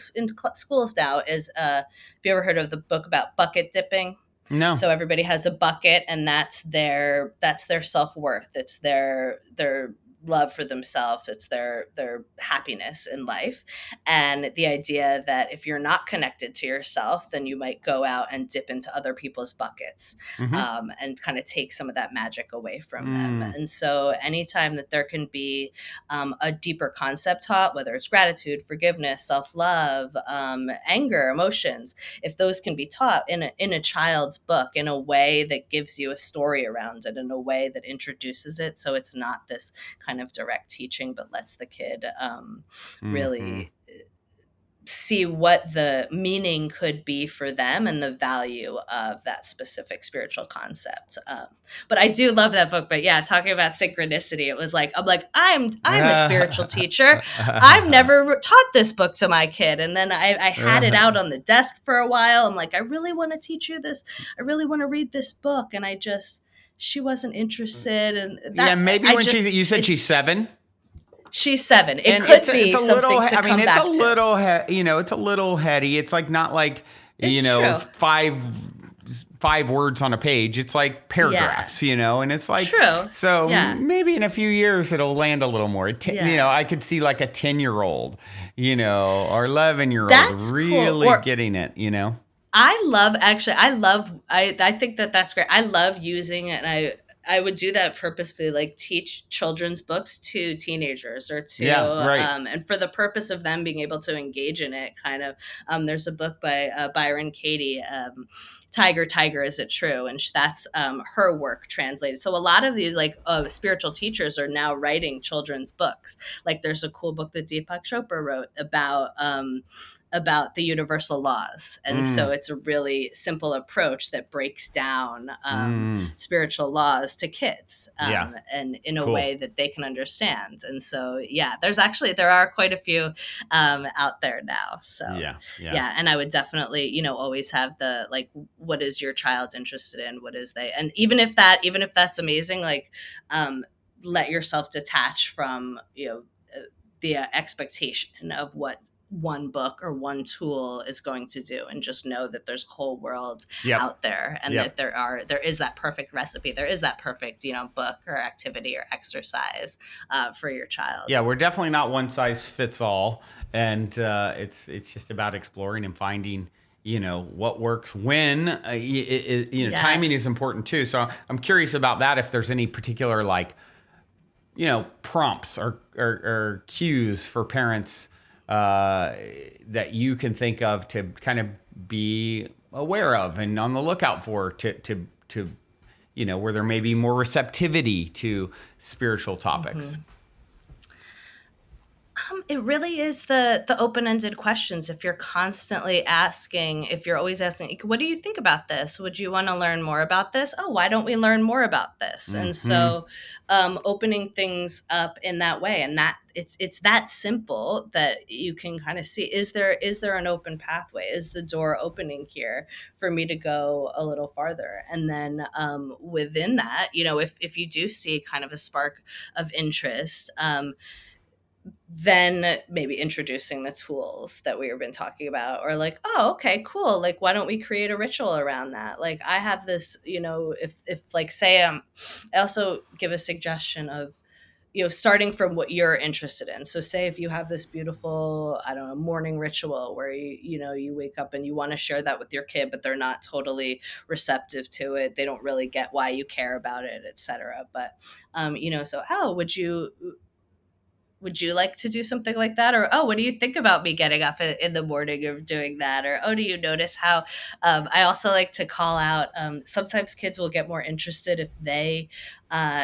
schools now, is have you ever heard of the book about bucket dipping? No. So everybody has a bucket, and that's their self-worth. It's their love for themselves, it's their happiness in life, and the idea that if you're not connected to yourself, then you might go out and dip into other people's buckets, Mm-hmm. and kind of take some of that magic away from them. Mm. And so anytime that there can be a deeper concept taught, whether it's gratitude, forgiveness, self-love, anger, emotions, if those can be taught in a child's book in a way that gives you a story around it, in a way that introduces it, so it's not this kind of direct teaching, but lets the kid Mm-hmm. really see what the meaning could be for them and the value of that specific spiritual concept. But I do love that book. But yeah, talking about synchronicity, it was like, I'm a spiritual teacher. I've never taught this book to my kid. And then I had it out on the desk for a while. I'm like, I really want to teach you this. I really want to read this book. And she wasn't interested. And Yeah, that, maybe when you said she's 7. She's 7. It And could it's be a little. something to I mean, come it's back a to. little. It's a little heady. It's like not like It's true. five words on a page. It's like paragraphs. And it's like True. So Yeah. maybe in a few years it'll land a little more. Yeah. I could see like a 10-year-old, or 11-year-old That's really cool. getting it. I think that that's great. I love using it, and I would do that purposefully, like teach children's books to teenagers or to, Yeah. Right. and for the purpose of them being able to engage in it kind of. There's a book by Byron Katie, Tiger, Is It True? And that's her work translated. So a lot of these spiritual teachers are now writing children's books. Like there's a cool book that Deepak Chopra wrote about the universal laws. And so it's a really simple approach that breaks down spiritual laws to kids, and in a Cool. way that they can understand. And so, yeah, there are quite a few out there now. So yeah. And I would definitely, always have the, like, what is your child interested in? What is they? And even if that's amazing, like, let yourself detach from, the expectation of what one book or one tool is going to do, and just know that there's a whole world out there, and that there is that perfect recipe, there is that perfect book or activity or exercise for your child. Yeah, we're definitely not one size fits all, and it's just about exploring and finding what works when. Timing is important too. So I'm curious about that, if there's any particular prompts or cues for parents that you can think of to kind of be aware of and on the lookout for, to where there may be more receptivity to spiritual topics. It really is the open-ended questions. If you're constantly asking, if you're always asking, what do you think about this? Would you want to learn more about this? Oh, why don't we learn more about this? And so opening things up in that way, and that it's that simple that you can kind of see, is there an open pathway? Is the door opening here for me to go a little farther? And then within that, if you do see kind of a spark of interest, then maybe introducing the tools that we've been talking about, or like, oh, okay, cool. Like, why don't we create a ritual around that? Like, I have this, if like, say, I also give a suggestion of, starting from what you're interested in. So say if you have this beautiful, I don't know, morning ritual where you wake up and you want to share that with your kid, but they're not totally receptive to it. They don't really get why you care about it, etc. But, so, oh, would you like to do something like that? Or, oh, what do you think about me getting up in the morning of doing that? Or, oh, do you notice how, I also like to call out, sometimes kids will get more interested if they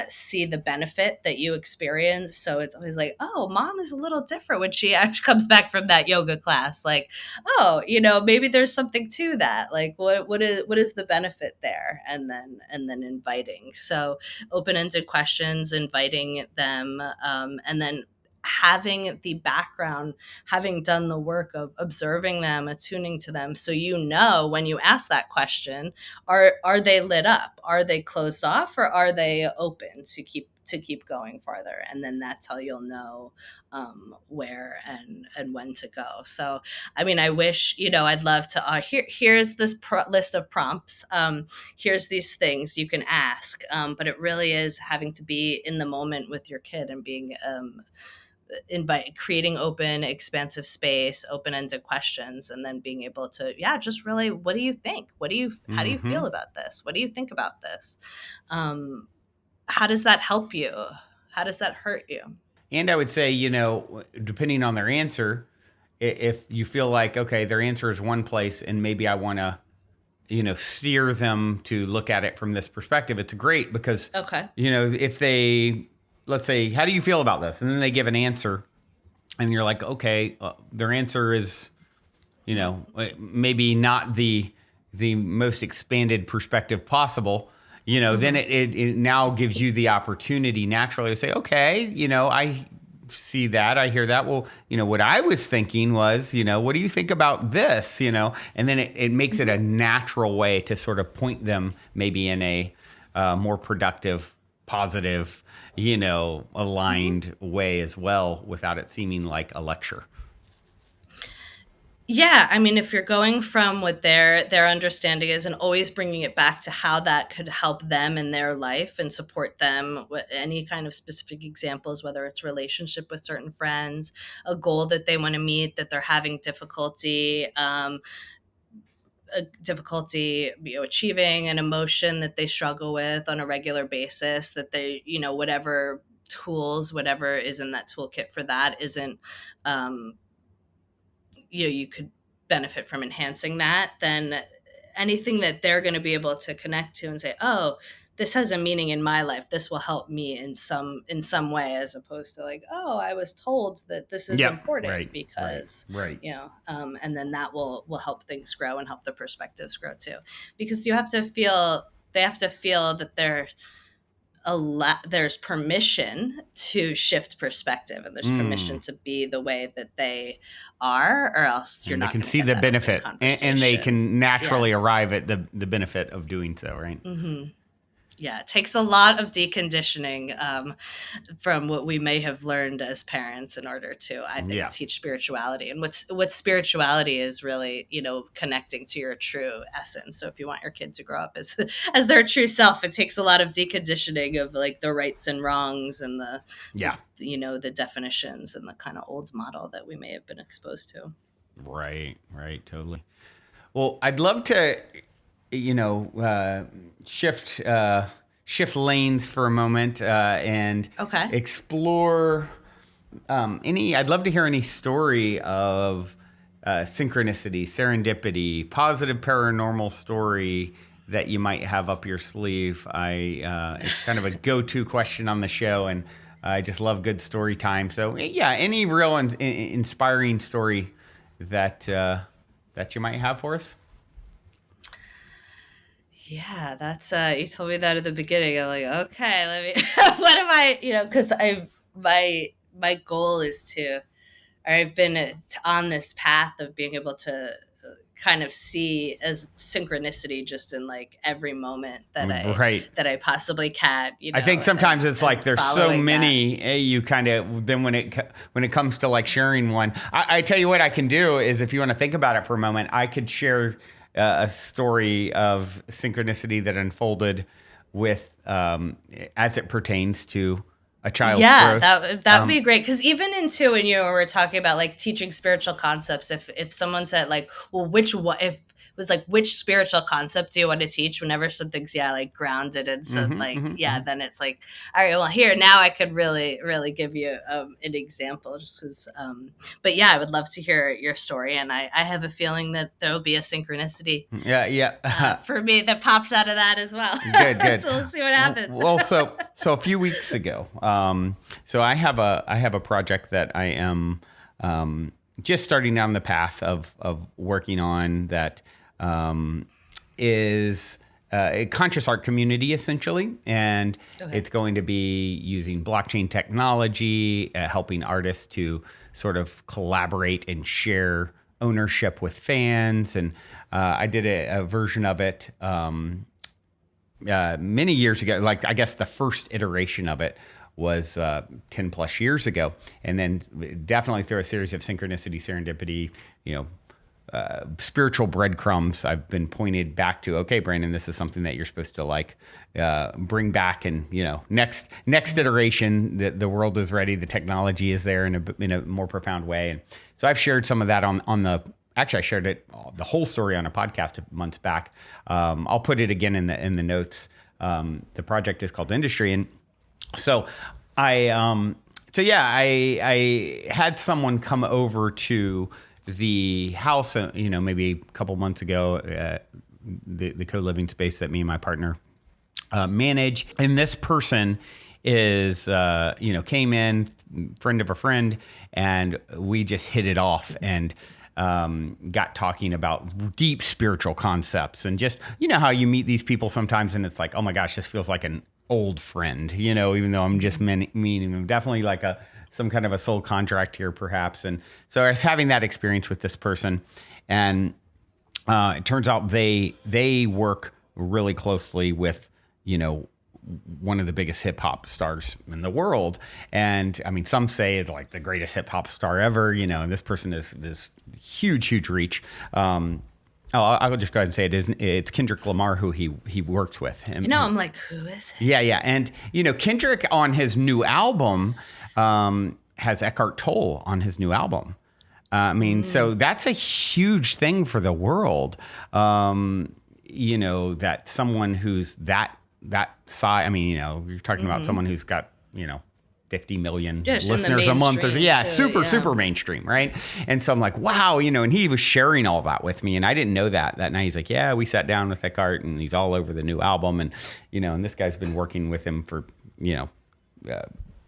see the benefit that you experience. So it's always like, oh, mom is a little different when she actually comes back from that yoga class. Like, oh, maybe there's something to that. Like, what is the benefit there? And then inviting. So open-ended questions, inviting them, and then having the background, having done the work of observing them, attuning to them. So, when you ask that question, are they lit up? Are they closed off, or are they open to keep to keep going farther. And then that's how you'll know where and when to go. So, I mean, I wish, I'd love to, here's this list of prompts. Here's these things you can ask. But it really is having to be in the moment with your kid and being, creating open, expansive space, open-ended questions, and then being able to, just really, what do you think? How do you feel about this? What do you think about this? How does that help you? How does that hurt you? And I would say, depending on their answer, if you feel like, okay, their answer is one place and maybe I want to, steer them to look at it from this perspective, it's great because, if they, let's say, how do you feel about this? And then they give an answer and you're like, okay, their answer is, maybe not the most expanded perspective possible. Then it now gives you the opportunity naturally to say, okay, I see that, I hear that. Well, what I was thinking was, what do you think about this? And then it makes it a natural way to sort of point them maybe in a more productive, positive, aligned way as well, without it seeming like a lecture. Yeah, I mean, if you're going from what their understanding is and always bringing it back to how that could help them in their life and support them with any kind of specific examples, whether it's relationship with certain friends, a goal that they want to meet, that they're having difficulty achieving, an emotion that they struggle with on a regular basis, that they, whatever tools, whatever is in that toolkit for that isn't, you could benefit from enhancing that, then anything that they're going to be able to connect to and say, oh, this has a meaning in my life. This will help me in some way, as opposed to like, oh, I was told that this is important because, and then that will help things grow and help the perspectives grow too. Because they have to feel that there's permission to shift perspective, and there's permission to be the way that they are, or else you're not going to see the benefit, and they can naturally arrive at the benefit of doing so, right? Mm-hmm. Yeah, it takes a lot of deconditioning from what we may have learned as parents in order to, I think, teach spirituality. And what spirituality is really, connecting to your true essence. So if you want your kid to grow up as their true self, it takes a lot of deconditioning of like the rights and wrongs and the definitions and the kind of old model that we may have been exposed to. Right, totally. Well, I'd love to shift lanes for a moment and explore I'd love to hear any story of synchronicity, serendipity, positive paranormal story that you might have up your sleeve. It's kind of a go-to question on the show, and I just love good story time. So any real inspiring story that you might have for us? Yeah, that's you told me that at the beginning. I'm like, okay, let me what am I, because my goal is I've been on this path of being able to kind of see as synchronicity just in like every moment that I possibly can. I think sometimes it's like there's so many you kind of, then when it comes to like sharing one, I tell you what I can do is, if you want to think about it for a moment, I could share a story of synchronicity that unfolded with as it pertains to a child's growth. that would be great, because even into when we're talking about like teaching spiritual concepts, if someone said like, well, if it was like, which spiritual concept do you want to teach, whenever something's like grounded and so then it's like, all right, well, here now I could really give you an example, just because but I would love to hear your story, and I have a feling that there'll be a synchronicity for me that pops out of that as well. Good. So we'll see what happens. Well, so a few weeks ago, so I have a project that I am just starting down the path of working on, that is a conscious art community, essentially. And it's going to be using blockchain technology, helping artists to sort of collaborate and share ownership with fans. And I did a version of it many years ago. Like, I guess the first iteration of it was 10 plus years ago. And then definitely through a series of synchronicity, serendipity, spiritual breadcrumbs, I've been pointed back to, okay, Brandon, this is something that you're supposed to like bring back. And, next iteration, the world is ready. The technology is there in a more profound way. And so I've shared some of that actually I shared the whole story on a podcast months back. I'll put it again in the notes. The project is called Industry. And so I had someone come over to the house, maybe a couple months ago, the co-living space that me and my partner manage. And this person is, came in, friend of a friend, and we just hit it off and got talking about deep spiritual concepts. And just, how you meet these people sometimes and it's like, oh my gosh, this feels like an old friend, even though I'm just meaning them. Definitely like some kind of a soul contract here, perhaps. And so I was having that experience with this person, and it turns out they work really closely with, one of the biggest hip hop stars in the world. And I mean, some say it's like the greatest hip hop star ever, and this person is this huge reach. I'll just go ahead and say it's Kendrick Lamar who he works with. I'm like, who is it? Yeah. And, Kendrick on his new album has Eckhart Tolle on his new album. So that's a huge thing for the world. That someone who's that size, you're talking about someone who's got, 50 million listeners a month. Super mainstream, right? And so I'm like, wow, and he was sharing all that with me, and I didn't know that night. He's like, yeah, we sat down with Eckhart, and he's all over the new album, and and this guy's been working with him for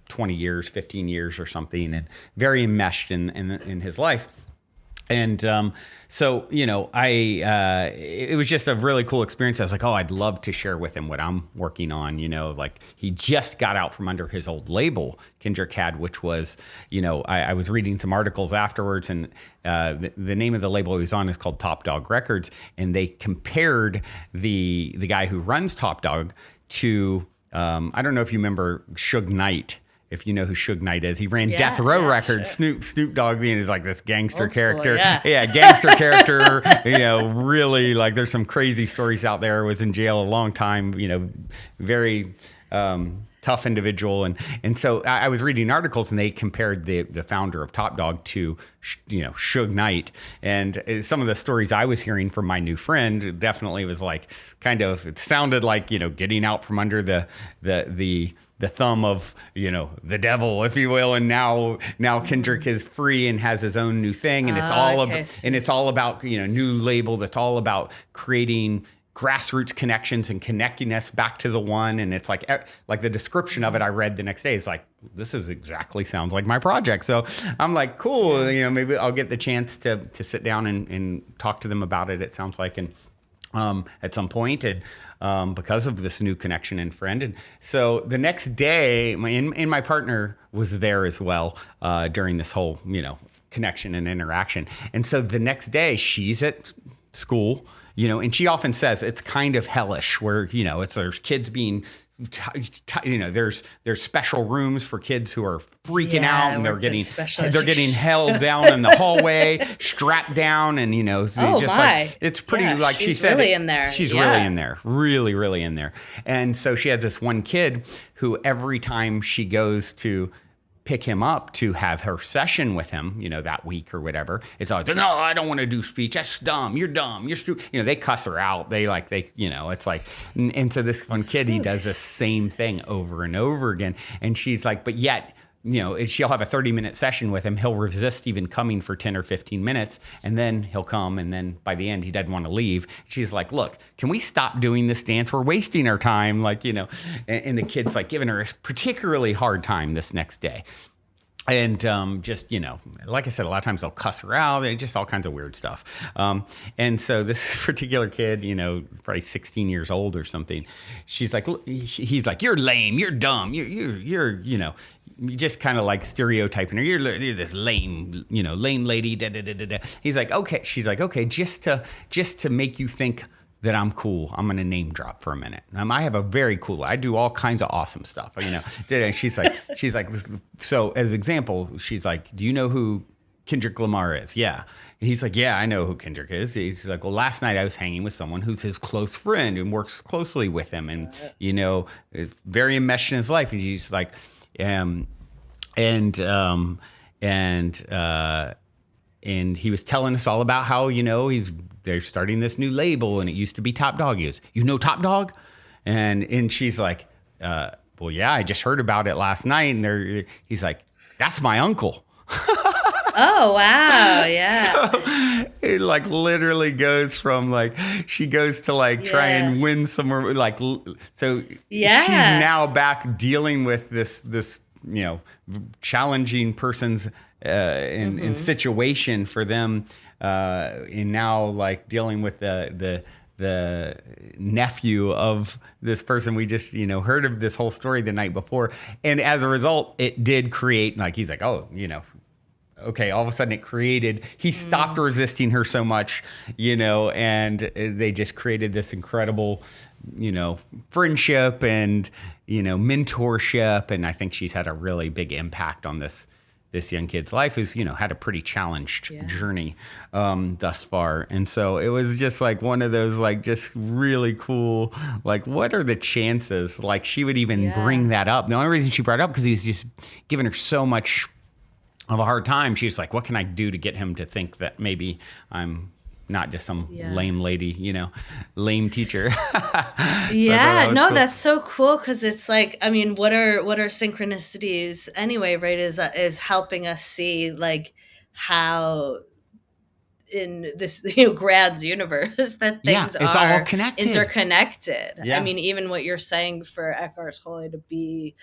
20 years, 15 years or something, and very enmeshed in his life. And so, it was just a really cool experience. I was like, oh, I'd love to share with him what I'm working on. Like he just got out from under his old label, Kendrick had, which was, I was reading some articles afterwards, and the name of the label he was on is called Top Dog Records. And they compared the guy who runs Top Dog to, I don't know if you remember Suge Knight. If you know who Suge Knight is, he ran Death Row Records. Sure. Snoop Dogg is like this gangster Old school, character. yeah. Gangster character. Really like there's some crazy stories out there. Was in jail a long time. Very tough individual. And so I was reading articles, and they compared the founder of Top Dog to Suge Knight. And some of the stories I was hearing from my new friend definitely was like it sounded like getting out from under the thumb of, the devil, if you will. And now Kendrick is free and has his own new thing. And it's all about, new label that's all about creating grassroots connections and connecting us back to the one. And it's like the description of it I read the next day is like, this is exactly sounds like my project. So I'm like, cool, maybe I'll get the chance to sit down and talk to them about it. It sounds like, and at some point, and because of this new connection and friend. And so the next day, my partner was there as well during this whole, connection and interaction. And so the next day, she's at school, and she often says it's kind of hellish where, there's kids being there's special rooms for kids who are freaking out, and they're getting held down in the hallway, strapped down, and like it's pretty like she said. Really in there. She's really in there, really in there. And so she had this one kid who every time she goes to pick him up to have her session with him, that week or whatever, it's always, no, I don't want to do speech. That's dumb. You're stupid. They cuss her out. It's like, and so this one kid, he does the same thing over and over again. And she's like, but yet, she'll have a 30-minute session with him. He'll resist even coming for 10 or 15 minutes, and then he'll come, and then by the end, he doesn't want to leave. She's like, look, can we stop doing this dance? We're wasting our time. And the kid's like giving her a particularly hard time this next day. And like I said, a lot of times they'll cuss her out. They just all kinds of weird stuff. And so this particular kid, probably 16 years old or something, he's like, you're lame, you're dumb, you're just kind of like stereotyping her. You're this lame, lame lady. Da, da, da, da, da. He's like, okay. She's like, okay, just to make you think that I'm cool. I'm going to name drop for a minute. I have a very cool, I do all kinds of awesome stuff. And she's like, so as example, she's like, do you know who Kendrick Lamar is? Yeah. And he's like, yeah, I know who Kendrick is. He's like, well, last night I was hanging with someone who's his close friend and works closely with him. And, is very enmeshed in his life. And she's like, and he was telling us all about how, they're starting this new label and it used to be Top Dog. He goes, you know Top Dog? And she's like, well, yeah, I just heard about it last night. And he's like, that's my uncle. Oh, wow. Yeah. So it like literally goes from like, she goes to like try and win some, like, so she's now back dealing with this, challenging person's in situation for them, and now like dealing with the nephew of this person. We just heard of this whole story the night before, and as a result, it did create, like, he's like, oh, okay, all of a sudden it created, he stopped resisting her so much, and they just created this incredible, friendship and, mentorship. And I think she's had a really big impact on this young kid's life, who's, had a pretty challenged journey thus far. And so it was just like one of those, like, just really cool, like, what are the chances? Like, she would even bring that up. The only reason she brought it up because he was just giving her so much of a hard time. She's like, what can I do to get him to think that maybe I'm not just some lame lady, lame teacher. That's so cool. Cause it's like, I mean, what are synchronicities anyway, right? Is helping us see like how in this grand universe that things it's are all connected. Interconnected. I mean, even what you're saying for Eckhart Tolle to be,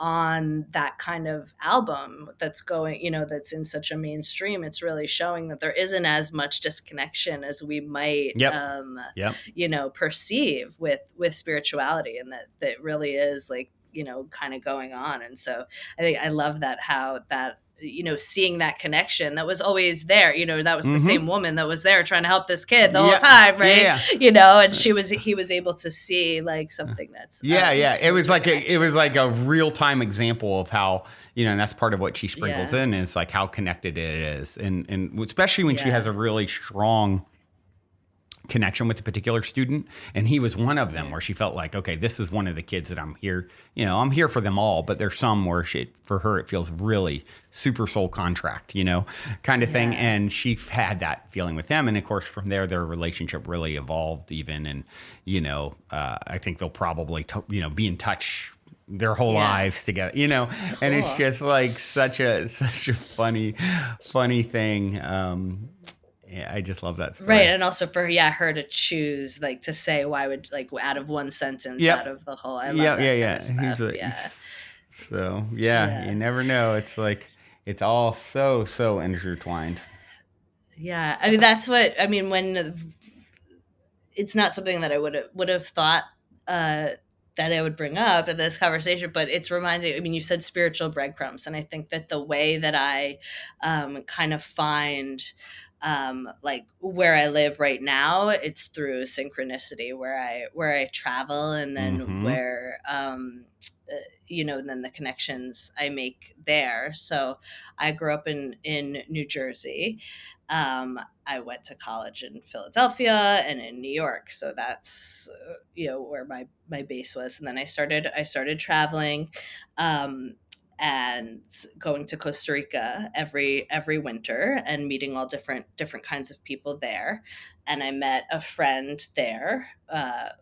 on that kind of album that's going, that's in such a mainstream, it's really showing that there isn't as much disconnection as we might, perceive with spirituality, and that really is like, kind of going on. And so I think I love that, how that, seeing that connection that was always there, that was the same woman that was there trying to help this kid the whole time, right? And he was able to see like something that's it was like a real-time example of how, and that's part of what she sprinkles in, is like how connected it is, and especially when she has a really strong connection with a particular student, and he was one of them, where she felt like, okay, this is one of the kids that I'm here, I'm here for them all, but there's some where for her it feels really super soul contract, kind of thing. And she had that feeling with him, and of course from there their relationship really evolved even, and I think they'll probably be in touch their whole lives together, and it's just like such a funny thing. I just love that story. Right. And also for her to choose, like, to say, why would, like, out of one sentence, out of the whole, I love that kind of stuff. So you never know. It's like, it's all so intertwined. Yeah. I mean, that's what, I mean, when it's not something that I would have thought, that I would bring up in this conversation, but it's reminding, I mean, you said spiritual breadcrumbs. And I think that the way that I, kind of find, like where I live right now, it's through synchronicity, where I travel, and then where, and then the connections I make there. So I grew up in New Jersey. I went to college in Philadelphia and in New York. So that's, where my base was. And then I started traveling, and going to Costa Rica every winter and meeting all different kinds of people there. And I met a friend there,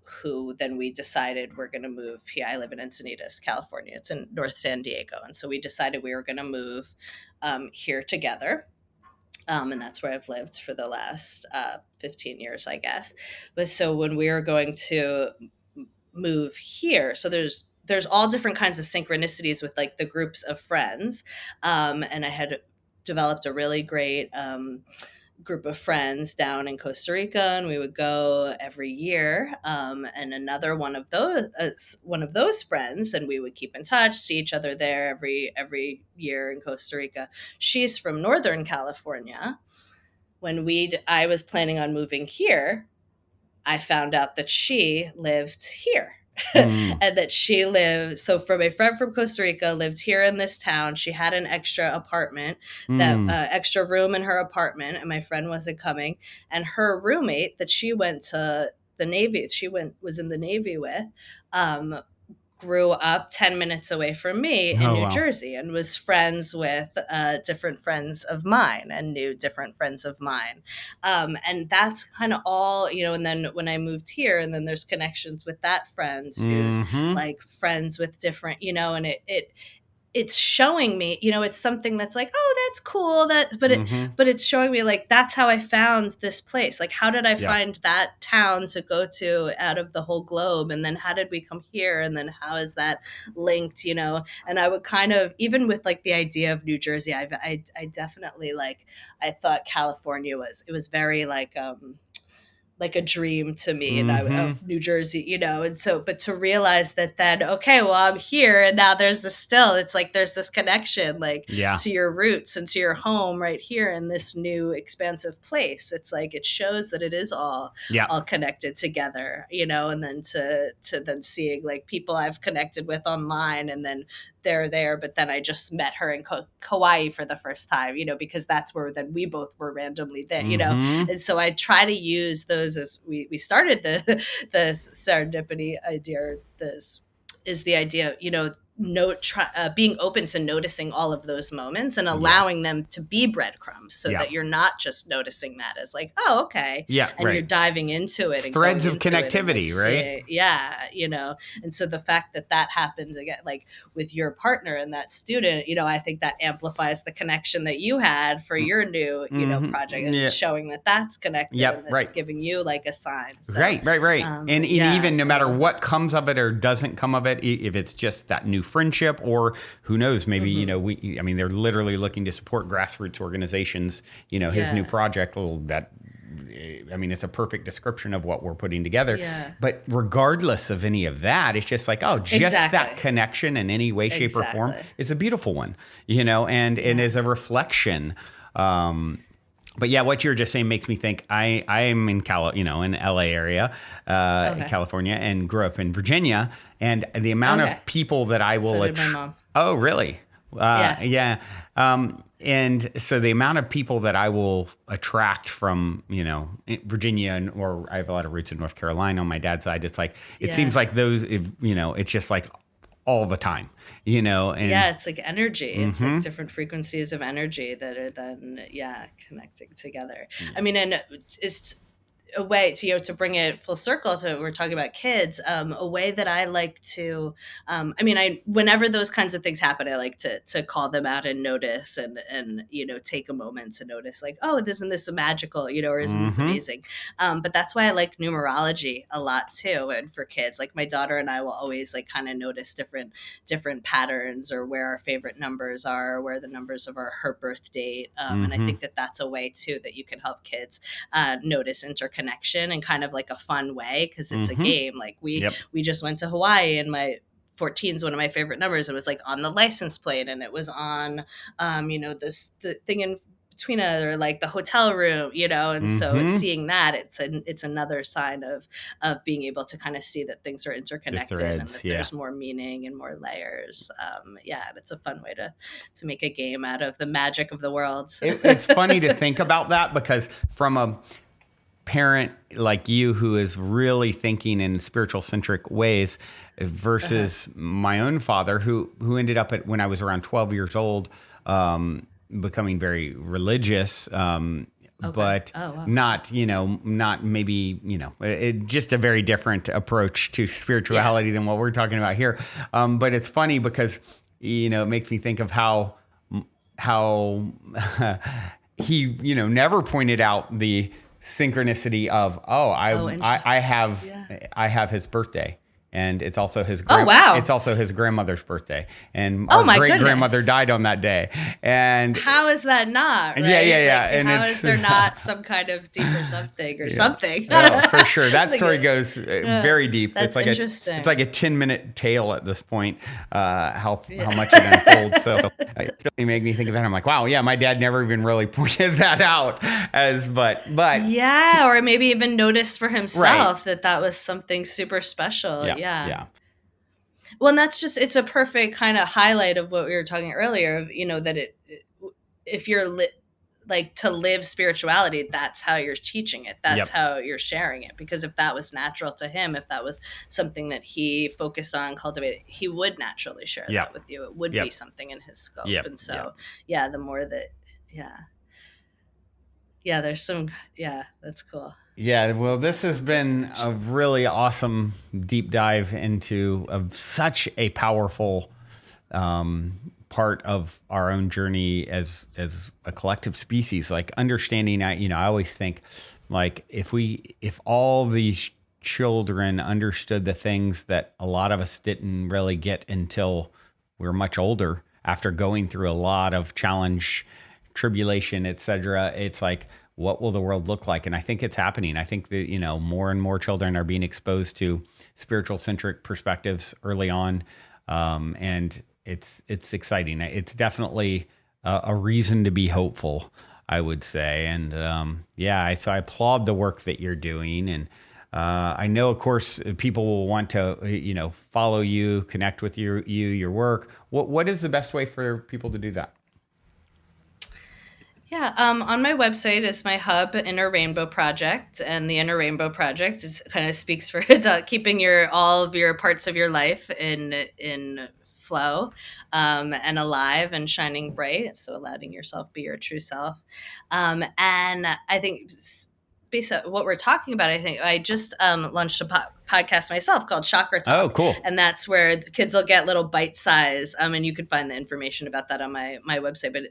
who then we decided we're going to move here. I live in Encinitas, California. It's in North San Diego. And so we decided we were going to move, here together. And that's where I've lived for the last 15 years, I guess. But so when we were going to move here, so there's all different kinds of synchronicities with like the groups of friends. And I had developed a really great group of friends down in Costa Rica, and we would go every year. And another one of those friends, and we would keep in touch, see each other there every year in Costa Rica. She's from Northern California. when I was planning on moving here, I found out that she lived here. Mm. And that she lived, so from a friend from Costa Rica, lived here in this town. She had an extra apartment, that Mm. extra room in her apartment, and my friend wasn't coming. And her roommate that she went to the Navy, was in the Navy with, um, grew up 10 minutes away from me in Oh, New wow. Jersey, and was friends with different friends of mine, and knew different friends of mine. And that's kind of all, and then when I moved here, and then there's connections with that friend who's Mm-hmm. like friends with different, and it's showing me, it's something that's like, oh, that's cool, Mm-hmm. but it's showing me like, that's how I found this place. Like, how did I Yeah. find that town to go to out of the whole globe, and then how did we come here, and then how is that linked? And I would kind of, even with like the idea of New Jersey, I definitely, like, I thought California was very like a dream to me, and Mm-hmm. of New Jersey, and so, but to realize that then, okay, well, I'm here, and now there's it's like there's this connection, like, Yeah. to your roots and to your home right here in this new expansive place. It's like, it shows that it is all Yeah. connected together, and then to then seeing like people I've connected with online, and then they're there, but then I just met her in Kauai for the first time, because that's where then we both were randomly there, Mm-hmm. and so I try to use those as we started the serendipity idea. This is the idea, being open to noticing all of those moments, and Yeah. allowing them to be breadcrumbs, so Yeah. that you're not just noticing that as like, oh, okay, Yeah. and you're Right. diving into it and Threads going of into it and, like, connectivity, right? yeah, and so the fact that happens again, like with your partner and that student, I think that amplifies the connection that you had for your new, project, Mm-hmm. and Yeah. it's showing that that's connected, Yep. and that Right. it's giving you like a sign. So, Right. And yeah, even no matter what comes of it or doesn't come of it, if it's just that new friendship, or who knows, maybe, Mm-hmm. I mean, they're literally looking to support grassroots organizations, his new Yeah. project, well, it's a perfect description of what we're putting together. Yeah. But regardless of any of that, it's just like, oh, just that Exactly. connection in any way, shape, or form Exactly. is a beautiful one, and is a reflection. But yeah, what you're just saying makes me think. I am in in LA area, Okay. California, and grew up in Virginia. And the amount Okay. of people that I will. So did my mom. Oh, really? Yeah. Yeah. And so the amount of people that I will attract from, Virginia, or I have a lot of roots in North Carolina on my dad's side. It's like, it Yeah. seems like those, it's just like all the time, and Yeah, it's like energy. It's Mm-hmm. like different frequencies of energy that are then, connecting together. I mean, and it's a way to bring it full circle. So we're talking about kids. A way that I like to, whenever those kinds of things happen, I like to call them out and notice, and take a moment to notice, like, oh, isn't this magical, or isn't this Mm-hmm. amazing? But that's why I like numerology a lot too. And for kids, like my daughter and I will always like kind of notice different patterns, or where our favorite numbers are, or where the numbers of her birth date. And I Mm-hmm. think that that's a way too that you can help kids notice interconnection in kind of like a fun way, because it's a Mm-hmm. game. Like Yep. we just went to Hawaii, and my 14 is one of my favorite numbers. It was like on the license plate, and it was on the thing in between it, or like the hotel room, and so Mm-hmm. seeing that, it's another sign of being able to kind of see that things are The interconnected, and threads, that yeah. there's more meaning and more layers. And it's a fun way to make a game out of the magic of the world. It's funny to think about that, because from a parent like you who is really thinking in spiritual centric ways versus my own father who ended up when I was around 12 years old, becoming very religious, but Oh, wow. not maybe, just a very different approach to spirituality than what we're talking about here. But it's funny because, it makes me think of how he, never pointed out the synchronicity of, I have his birthday, and it's also his it's also his grandmother's birthday, and our great grandmother died on that day. And how is that not? Right? Yeah. Like, and how is there not some kind of deeper something or something? Oh, for sure. That story goes very deep. That's interesting. It's like a 10-minute tale at this point. How much it unfolds. So it really made me think of that. I'm like, wow, yeah, my dad never even really pointed that out but yeah, or maybe even noticed for himself that was something super special. Yeah. Well, and it's a perfect kind of highlight of what we were talking earlier of, that if you're like to live spirituality, that's how you're teaching it. That's how you're sharing it. Because if that was natural to him, if that was something that he focused on, cultivated, he would naturally share that with you. It would be something in his scope. And so, the more that, there's some, that's cool. Yeah, well, this has been a really awesome deep dive into such a powerful part of our own journey as a collective species. Like understanding, I always think, like if all these children understood the things that a lot of us didn't really get until we were much older, after going through a lot of challenge, tribulation, etc., it's like, what will the world look like? And I think it's happening. I think that, more and more children are being exposed to spiritual centric perspectives early on. And it's exciting. It's definitely a reason to be hopeful, I would say. And so I applaud the work that you're doing. And I know, of course, people will want to, follow you, connect with your work. What is the best way for people to do that? Yeah, on my website is my hub, Inner Rainbow Project, and the Inner Rainbow Project kind of speaks for keeping all of your parts of your life in flow and alive and shining bright. So letting yourself be your true self. And I think based on what we're talking about, I think I just launched a podcast myself called Chakra Talk. Oh, cool. And that's where the kids will get little bite size. And you can find the information about that on my website. But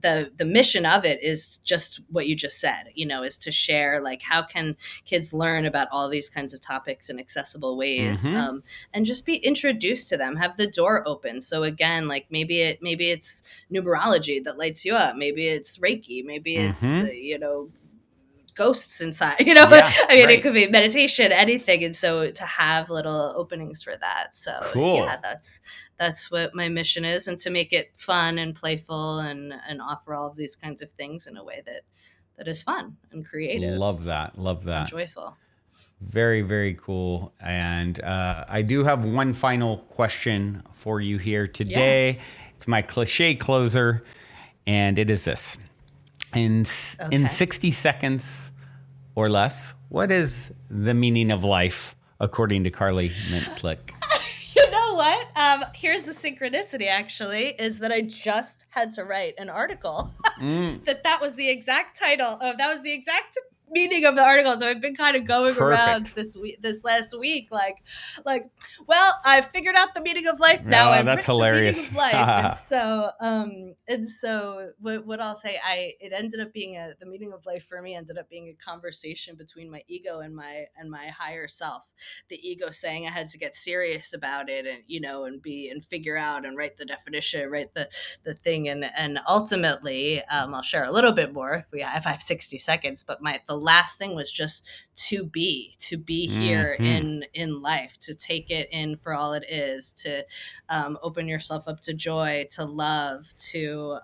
the mission of it is just what you just said, is to share, like, how can kids learn about all these kinds of topics in accessible ways, and just be introduced to them, have the door open. So again, like maybe it's numerology that lights you up. Maybe it's Reiki. Maybe it's, ghosts inside, it could be meditation, anything. And so to have little openings for that. So cool. That's what my mission is. And to make it fun and playful and offer all of these kinds of things in a way that is fun and creative. Love that. And joyful. Very, very cool. And I do have one final question for you here today. Yeah. It's my cliche closer, and it is this. In 60 seconds or less, what is the meaning of life according to Carly Mentlik? You know what? Here's the synchronicity, actually, is that I just had to write an article that was the exact title of, that was the exact meaning of the article. So I've been kind of going around this last week, like, well, I figured out the meaning of life now. I've that's hilarious. The meaning of life. and so what I'll say, it ended up being the meaning of life for me ended up being a conversation between my ego and my higher self. The ego saying I had to get serious about it, and figure out and write the definition, write the thing, and ultimately, I'll share a little bit more if I have 60 seconds. But the last thing was just to be here in life, to take it in for all it is, to open yourself up to joy, to love, to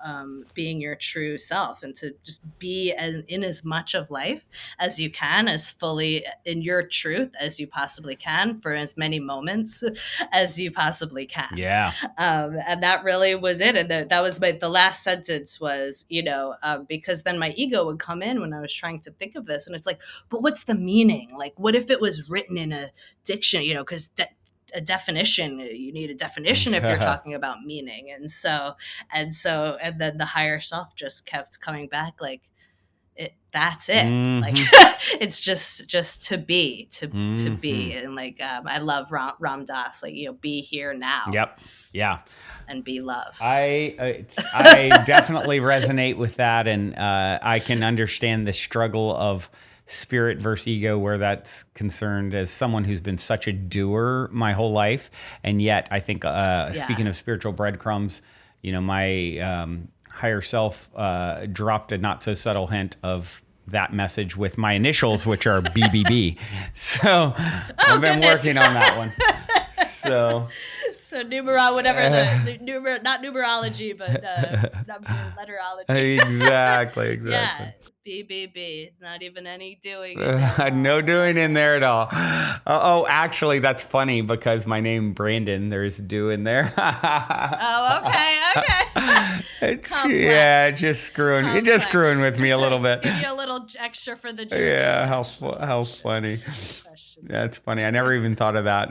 being your true self, and to just be in as much of life as you can, as fully in your truth as you possibly can, for as many moments as you possibly can. Yeah. And that really was it. And that was the last sentence was, because then my ego would come in when I was trying to think of this. And it's like, but what's the meaning? Like, what if it was written in a diction, because a definition, you need a definition if you're talking about meaning. And then the higher self just kept coming back, like, that's it. Like, it's just to be. And like, I love Ram Dass, like, be here now. Yep. Yeah. And be love. I definitely resonate with that. And I can understand the struggle of spirit versus ego where that's concerned, as someone who's been such a doer my whole life. And yet I think, speaking of spiritual breadcrumbs, my higher self dropped a not so subtle hint of that message with my initials, which are BBB. So I've been working on that one. So not numerology, but letterology. Exactly. Yeah, BBB. Not even any doing. No doing in there at all. Oh, actually, that's funny because my name Brandon, there's do in there. Oh, okay. Complex. Yeah, just screwing with me a little bit. Give you a little extra for the journey. Yeah, how funny. That's funny. I never even thought of that.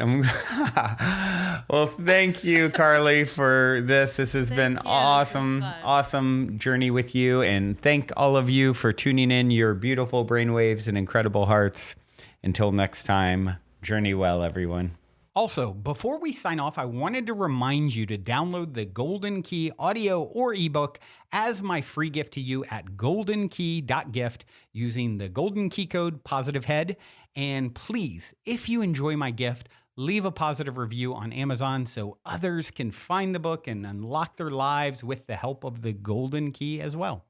Well, thank you, Carly, for this. This has been awesome journey with you. And thank all of you for tuning in, your beautiful brainwaves and incredible hearts. Until next time, journey well, everyone. Also, before we sign off, I wanted to remind you to download the Golden Key audio or ebook as my free gift to you at goldenkey.gift using the Golden Key code POSITIVEHEAD. And please, if you enjoy my gift, leave a positive review on Amazon so others can find the book and unlock their lives with the help of the Golden Key as well.